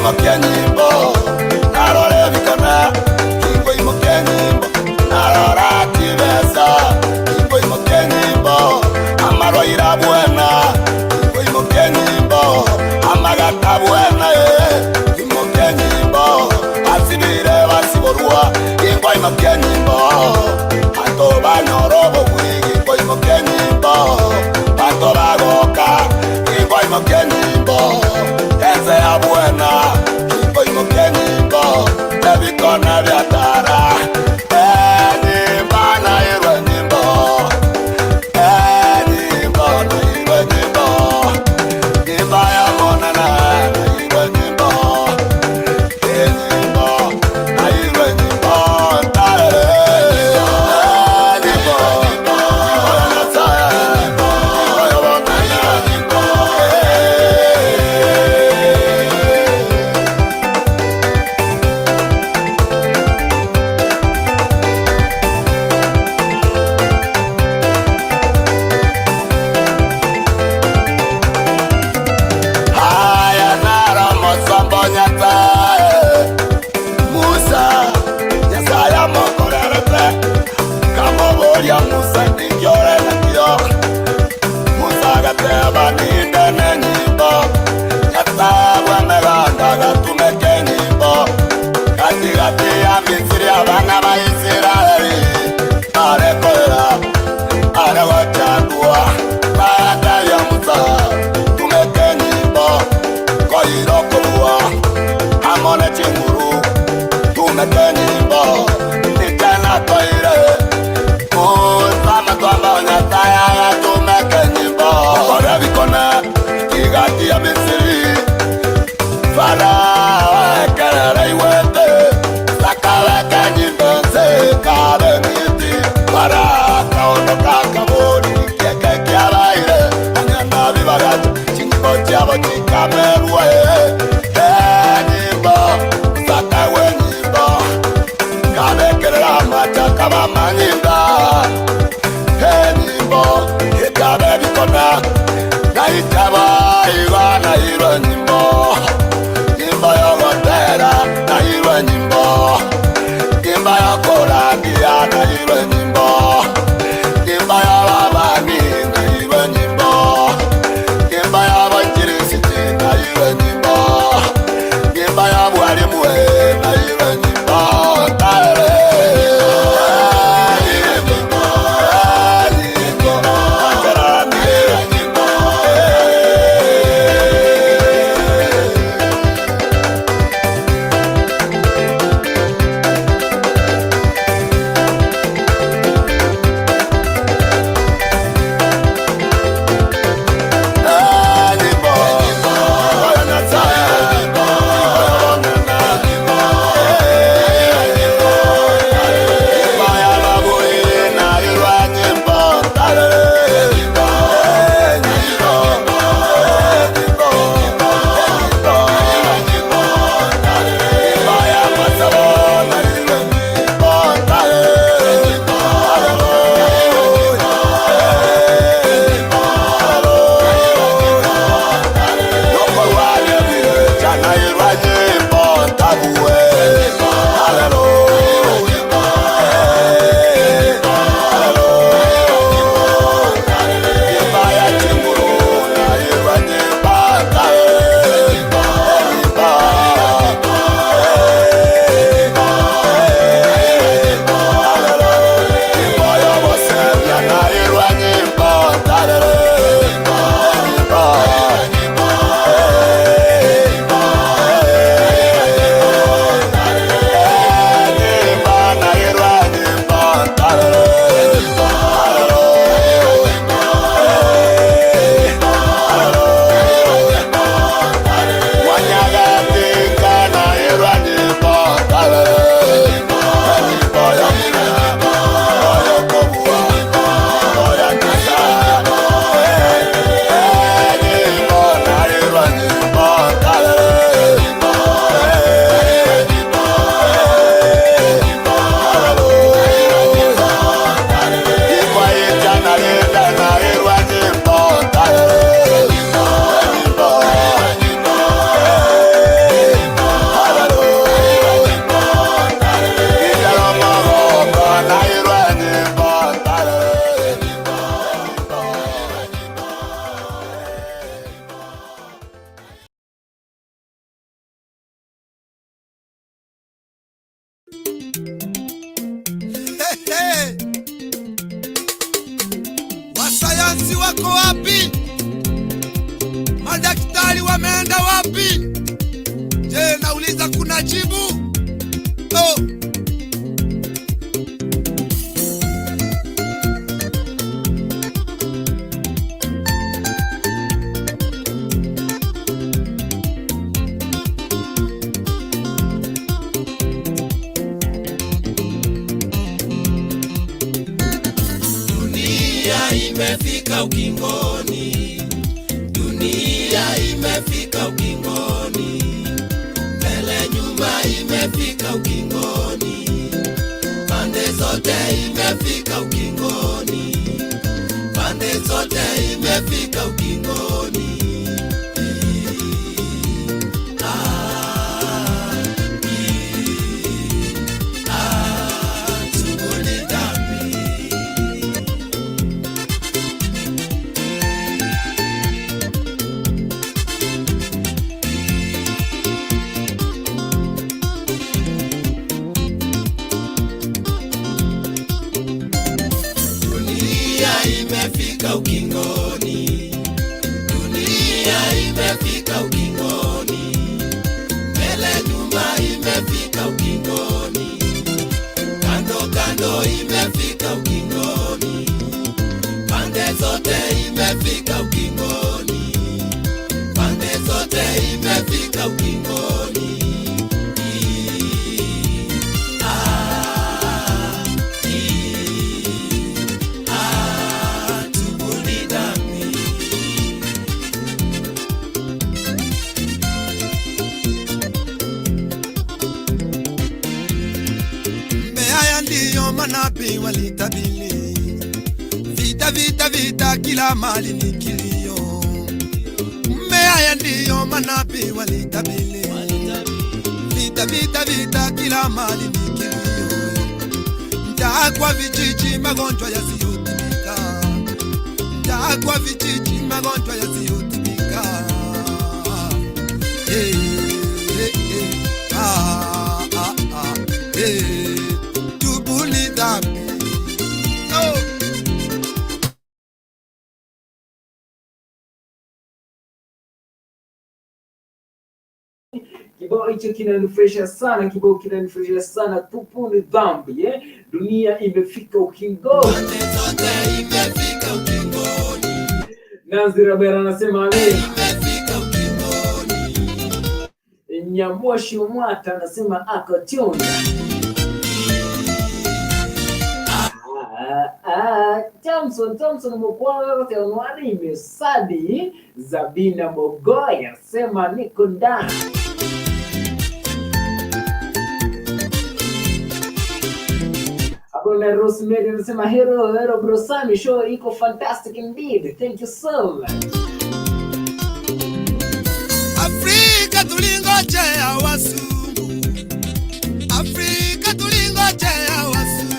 imukia nyimbo narore bikona ingo imukia nyimbo narora kibesa ingo imukia nyimbo amaro irabuena ingo imukia nyimbo amagata buena imukia nyimbo asibire basiborua ingo imukia nyimbo atoba nyorobo wigi ingo imukia nyimbo atoba goka ingo imukia nyimbo ese ya buena ingo imukia nyimbo ebikona byatara nyimbo na irwe nyimbo nyimbo na irwe nyimbo nyimbo ya monana na irwe nyimbo nyimbo na irwe nyimbo tare nyimbo na saya nyimbo ya monana nyimbo haya nara mosambo nyatae Musa nyasaya mokorerete kamoboria Musa ningiore nakio Musa gateba nindene nyimbo nyatagwe meganda gatumeke nyimbo katigati ya Misiri abana ba Israeli arekorera aregochandua baada ya Musa tumeke nyimbo koirokorua amone chinguru tumeke nyimbo nitena koire Musa nyataya tumeke nyimbo kore bikona igati ya Misiri Farao ekerere iwete sakaweke nyimbo nsekare miti Farao kaondoka kaburi kieke kiabaire anyana bibagacha chinyimbo chiabo chikamerue nyimbo sakawe nyimbo kabekerera macha kama manyinda nyimbo ikabe bikona na itaba iwa na irwe nyimbo nyimbo yogotera na irwe nyimbo nyimbo yokurangia na irwe nyimbo nyimbo yababani na irwe nyimbo nyimbo yabanjirisiti na irwe nyimbo nyimbo yabwalimu na irwe nyimbo tare nyimbo nyimbo ajarani nyimbo manasi wako wapi? Madaktari wameenda wapi? Je, nauliza kuna jibu? Oh. Imefika ukingoni, dunia imefika ukingoni, mbele nyuma imefika ukingoni, pande zote imefika ukingoni, pande zote imefika ukingoni. Imefika ukingoni, dunia imefika ukingoni, mbele nyuma imefika ukingoni, kando kando imefika ukingoni, pande zote imefika ukingoni, pande zote imefika ukingoni. Manabii walitabiri vita vita vita, kila mali ni kilio. Haya ndiyo manabii walitabiri vita vita vita, kila mali ni kilio. Njaa kwa vijiji, magonjwa yasiyotibika. Njaa kwa vijiji, magonjwa yasiyotibika. Tubuni dhambi. Kibao hicho kinanifurahisha sana, kibao kinanifurahisha sana. Tubuni dhambi, dunia imefika ukingoni. Imefika ukingoni. Nanzi Rabera anasema imefika ukingoni. Nyamwashi Mwata anasema akotunda. Thompson mkwara teonwari imesadi. Zabina Mogoya sema niko ndani. Abona Rosemary anasema hello Brosami, show iko fantastic indeed. Thank you so much. Afrika tulingojea wasungu. Afrika tulingojea wasungu.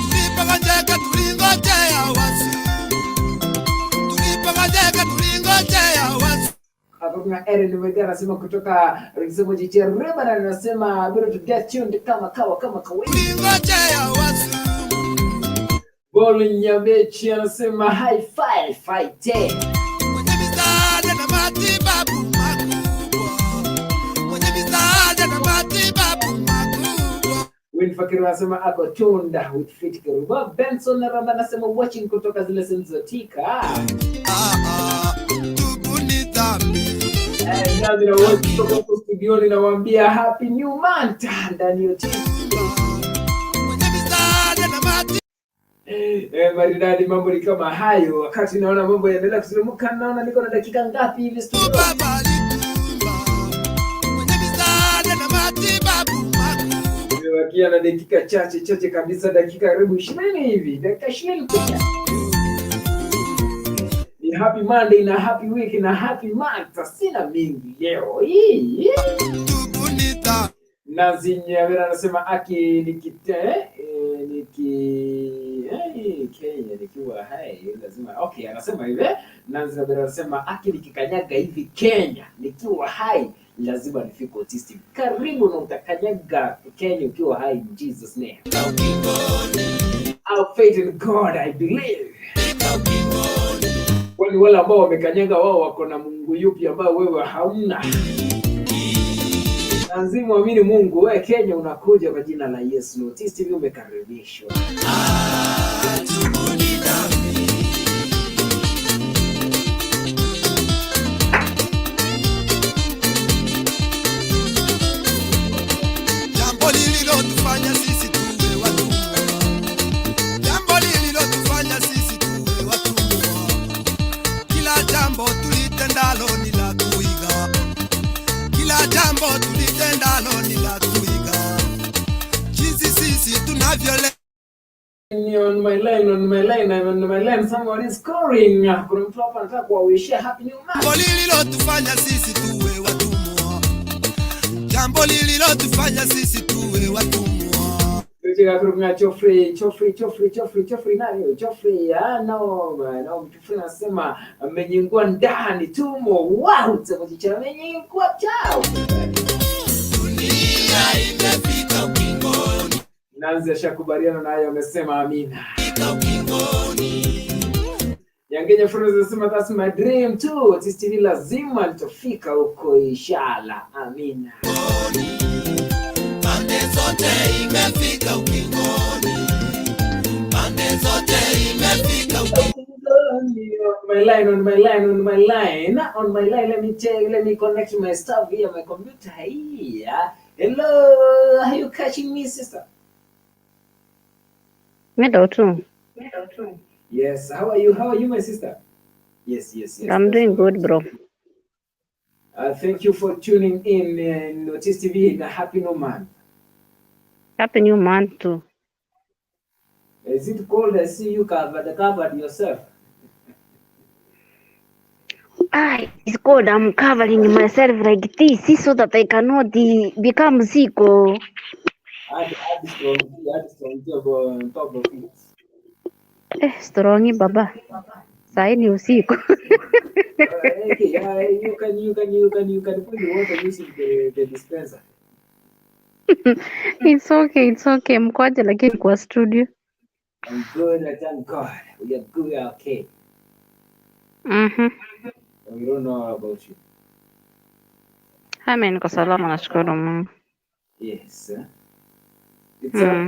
Tulipangajeka tulingojea wasungu. Tulipangajeka tulingojea wasungu. Kuna Eren Wegera anasema kutoka Rizemo Jiche Reba, na anasema bado to get tuned kama kawaida. Tulingojea wasungu. Bolu Nyamechi anasema high five fight. Mwenye misaada na matibabu makubwa. Mwenye misaada na matibabu makubwa. Winfakir anasema ako tunda with fit Kiruba. Benson na Ramba anasema watching kutoka zile senzotika. Tubuni dhambi. Nami na wote kutoka studioni nawaambia happy new month ndani ya timu. Mwenye misaada na matibabu. Maridadi, mambo ni kama hayo. Wakati naona mambo yanaendelea kusimuka, naona niko na dakika ngapi hivi studio? Baba alitumba. Mwenye misaada na matibabu makubwa. Nimebakia na dakika chache kabisa, dakika karibu 20 hivi. Dakika 20 tu. Ni happy Monday na happy week na happy month. Sina mingi leo hii. Tubunita. Nazinyawera anasema aki Kenya nikiwa hai lazima. Okay, anasema hivi. Nazinyawera anasema aki nikikanyaga hivi Kenya nikiwa hai lazima nifike autistic. Karibu na utakanyaga Kenya ukiwa hai in Jesus name. I have faith in God, I believe. Kwani wale ambao wamekanyaga wao wako na Mungu yupi ambao wewe hauna? Lazima uamini Mungu. Wewe Kenya unakuja kwa jina la Yesu. Notice TV umekaribishwa. Jambo lililotufanya sisi tuwe watumwa. Jambo lililotufanya sisi tuwe watumwa. Kila jambo tulitendalo ni la kuiga. Kila jambo tulitendalo ni la kuiga. Jinsi sisi tunavyole On my line, someone is calling. Kuna mtu hapa anataka kuwawishia happy new month. jambo lililotufanya sisi tuwe watumwa. Jambo lililotufanya sisi tuwe watumwa. Tujiga kurumia Geoffrey nani? Geoffrey, no, Geoffrey anasema amenyingua ndani tumo. Wow, tutakujicha amenyingua chao. Dunia imefika ukingoni. Nanzi ashakubaliana naye, amesema amina. Fika ukingoni. Yangenya Flores anasema that's my dream too. Tistini lazima nitafika huko inshallah. Amina. Pande zote imefika ukingoni. Pande zote imefika ukingoni. On my line, let me connect my stuff here, my computer here. Hello, are you catching me, sister? Middle too. Yes, how are you, my sister? Yes. I'm doing good, bro. Thank you for tuning in Notice TV in a happy new month. Happy new month too. Is it cold? I see you covered yourself. It's cold. I'm covering myself like this so that I cannot become sick. Add strong on top of it. Strongi baba. Sai ni usiku. You can put the water using the dispenser. It's okay. Mkwaje lakini kwa studio. I'm good, I thank God. We are good, we are okay. We don't know about you. Niko salama, nashukuru Mungu. Yes. It's a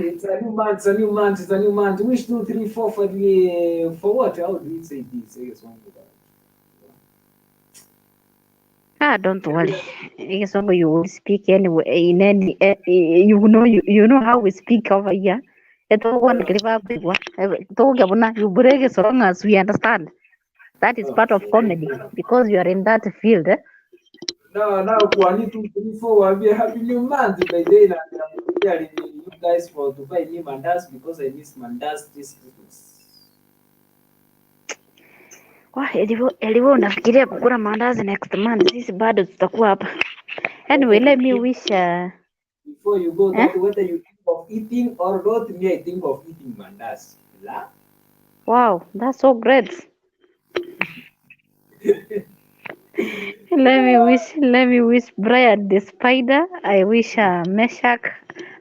new month. Wish 2, 3, 4 for what? How do you say this? I guess one Don't worry. It's only you will speak anyway. In any, you know how we speak over here. You break as long as we understand. That is part of comedy because you are in that field. Now, 1, 2, 3, 4. I'll be a happy new month. By then, I'm telling you guys to buy me mandas because I miss mandas this Christmas. Eliwo unafikiria kukula mandazi next month? Sisi bado tutakuwa hapa. Anyway, let me wish before you go, whether you think of eating or not, me I think of eating mandas. Wow, that's so great. Let me wish Brian the Spider. I wish Meshach,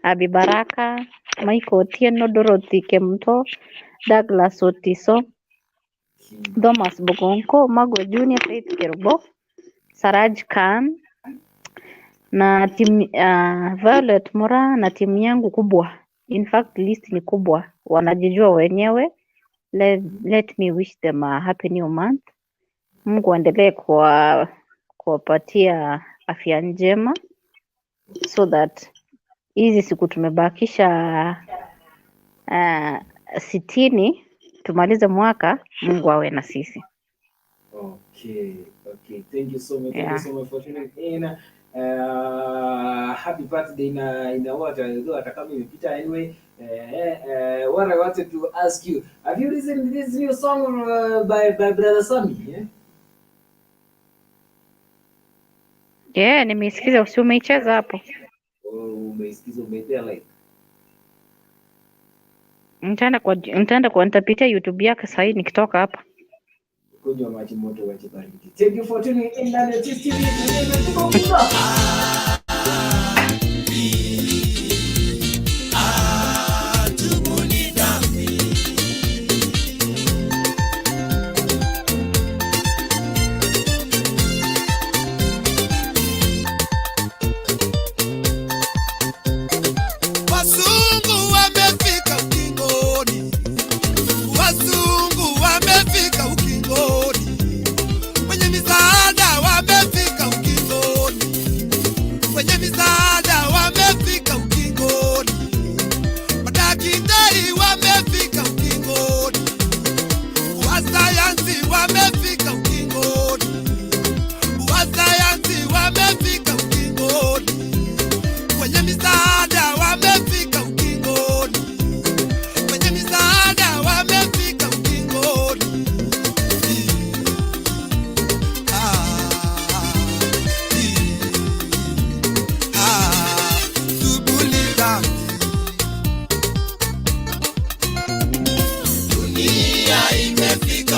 Abibaraka, Michael Otieno, Dorothy Kemto, Douglas Otiso, Thomas Bogonko, Mago Junior, Faith Kerubo, Saraj Khan na timu Violet Mura na timu yangu kubwa. In fact, list ni kubwa. Wanajijua wenyewe. Let me wish them a happy new month. Mungu aendelee kuwapatia afya njema so that hizi siku tumebakisha 60 tumalize mwaka, Mungu awe na sisi. Okay. Thank you so much. Yeah. Thank you so much for tuning in. Happy birthday in what atakama imepita anyway. What I wanted to ask you, have you listened to this new song by Brother Sammy? Yeah, nimesikiza, usi umeicheza hapo. Umeisikiza, umetea like. Nitaenda kwa nitapitia YouTube yake sasa hivi nikitoka hapa. Kunywa maji moto wa baridi. Thank you for tuning in na TV.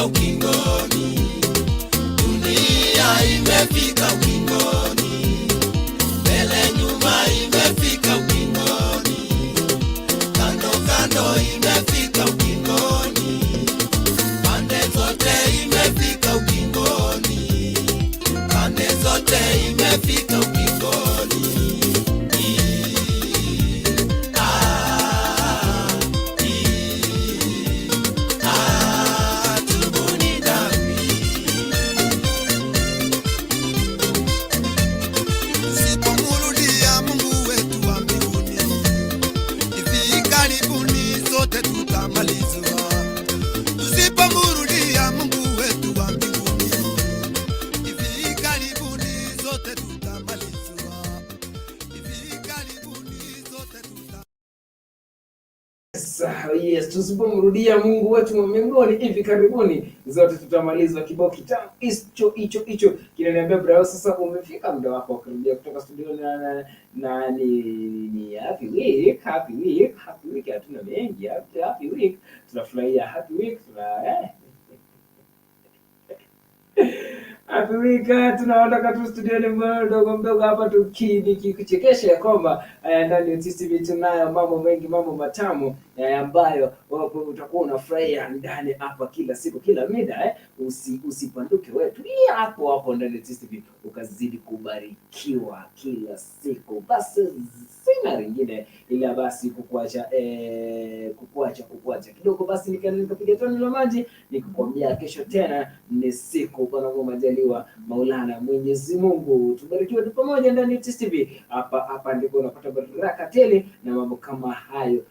imefika ukingoni, dunia imefika ukingoni, mbele nyuma imefika ukingoni, kando kando imefika ukingoni, pande zote imefika ukingoni, pande zote imefika ukingoni. Yes, tusipomrudia Mungu wetu wa mbinguni hivi karibuni zote tutamalizwa. Kibao kitamu hicho kinaniambia bravo, sasa umefika muda wako wa kurudia kutoka studio na ni happy week. Hatuna mengi, happy week, tunafurahia happy week, happy week. Tunaondoka tu studioni mdogo hapa tukikuchekesha ya kwamba ndani ya TTV tunayo mambo mengi, mambo matamu ambayo utakuwa unafurahia ndani hapa kila siku kila mida. Usipanduke wewe, tulia hapo ndani ya TTV ukazidi kubarikiwa kila siku. Basi sina lingine ila basi kukuacha kidogo, basi nikapiga toni la maji nikukwambia kesho tena ni siku kwa Mungu majaliwa Maulana Mwenyezi Mungu. Tubarikiwe tu pamoja ndani ya TTV. Hapa ndipo unapata baraka tele na mambo kama hayo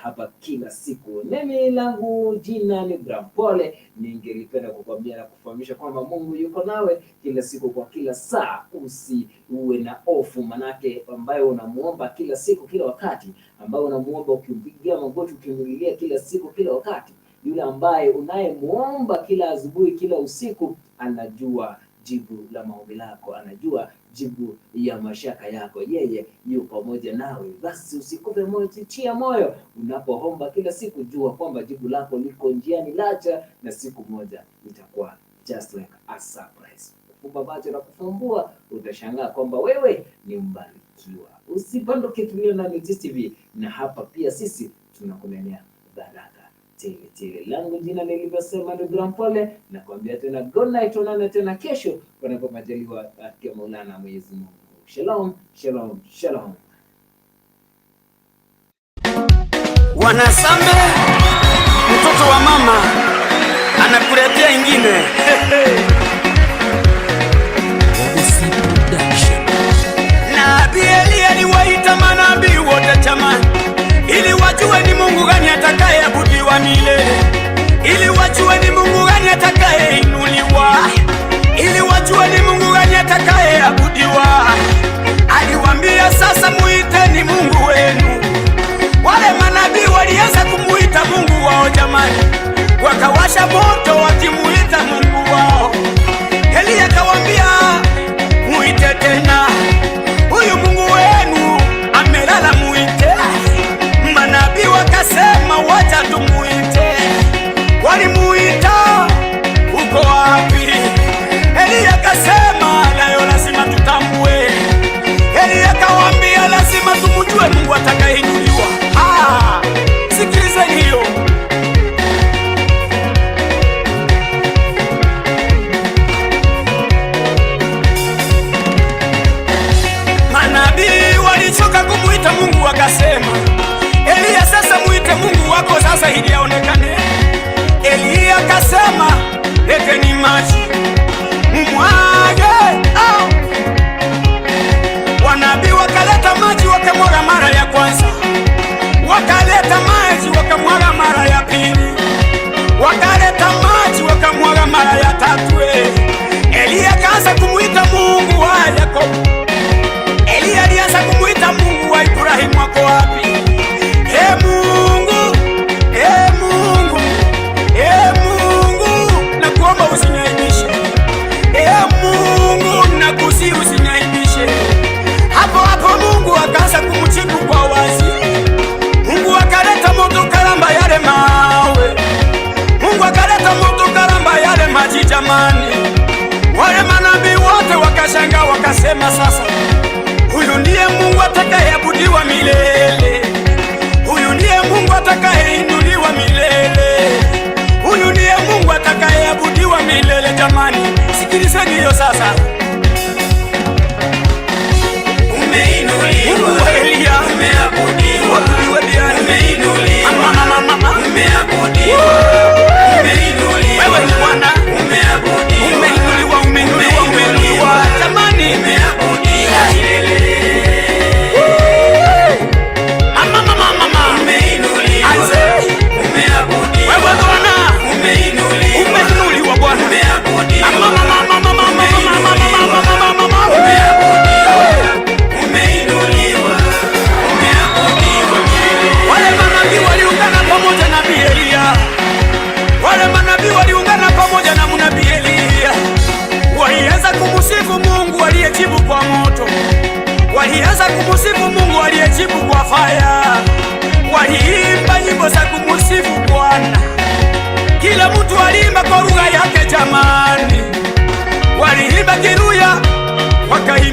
hapa kila siku. Nemi langu jina ni Brampole. Ningelipenda kukwambia na kufahamisha kwamba Mungu yuko nawe kila siku kwa kila saa. Usiwe na hofu, manake ambayo unamuomba kila siku kila wakati, ambayo unamuomba ukimpigia magoti ukimlilia kila siku kila wakati, yule ambaye unayemuomba kila asubuhi kila usiku anajua jibu la maombi lako, anajua jibu ya mashaka yako. Yeye yuko pamoja nawe. Basi usikufe moyo, chia moyo. Unapoomba kila siku jua kwamba jibu lako liko njiani lacha, na siku moja itakuwa just like a surprise. Kufumba macho na kufumbua, utashangaa kwamba wewe ni mbarikiwa. Usipanduke, tulia ndani ya TTV, na hapa pia sisi tunakunenea baraka tele. Langu jina nilivyosema ni Brampole, na kuambia tena good night, tuonane tena kesho panapo majaliwa ya Maulana Mwenyezi Mungu. Shalom, shalom, shalom. Wanasambe, mtoto wa mama anakuletea ingine. Nabii Eliya aliwaita manabii wote jamani, ili wajue ni Mungu gani atakayeabudiwa milele, ili wajue ni Mungu gani atakayeinuliwa, ili wajue ni Mungu gani atakayeabudiwa. Aliwaambia sasa muiteni Mungu wenu. Wale manabii walianza kumuita Mungu wao jamani, wakawasha moto wakimuita Mungu wao. Eliya akawaambia muite tena, huyu Mungu wenu amelala, muite. Manabii wakasema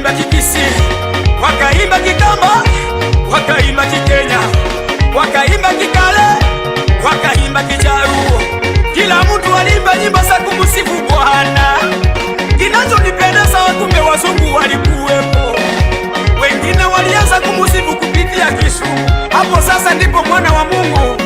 wakaimba Kikisi, wakaimba Kikamba, wakaimba Kikenya, wakaimba Kikale, wakaimba Kijaruo. Kila mtu alimba nyimbo za kumsifu Bwana. Kinachonipendeza kumbe wazungu walikuwepo, wengine walianza kumsifu kupitia Kisumu. Hapo sasa ndipo mwana wa Mungu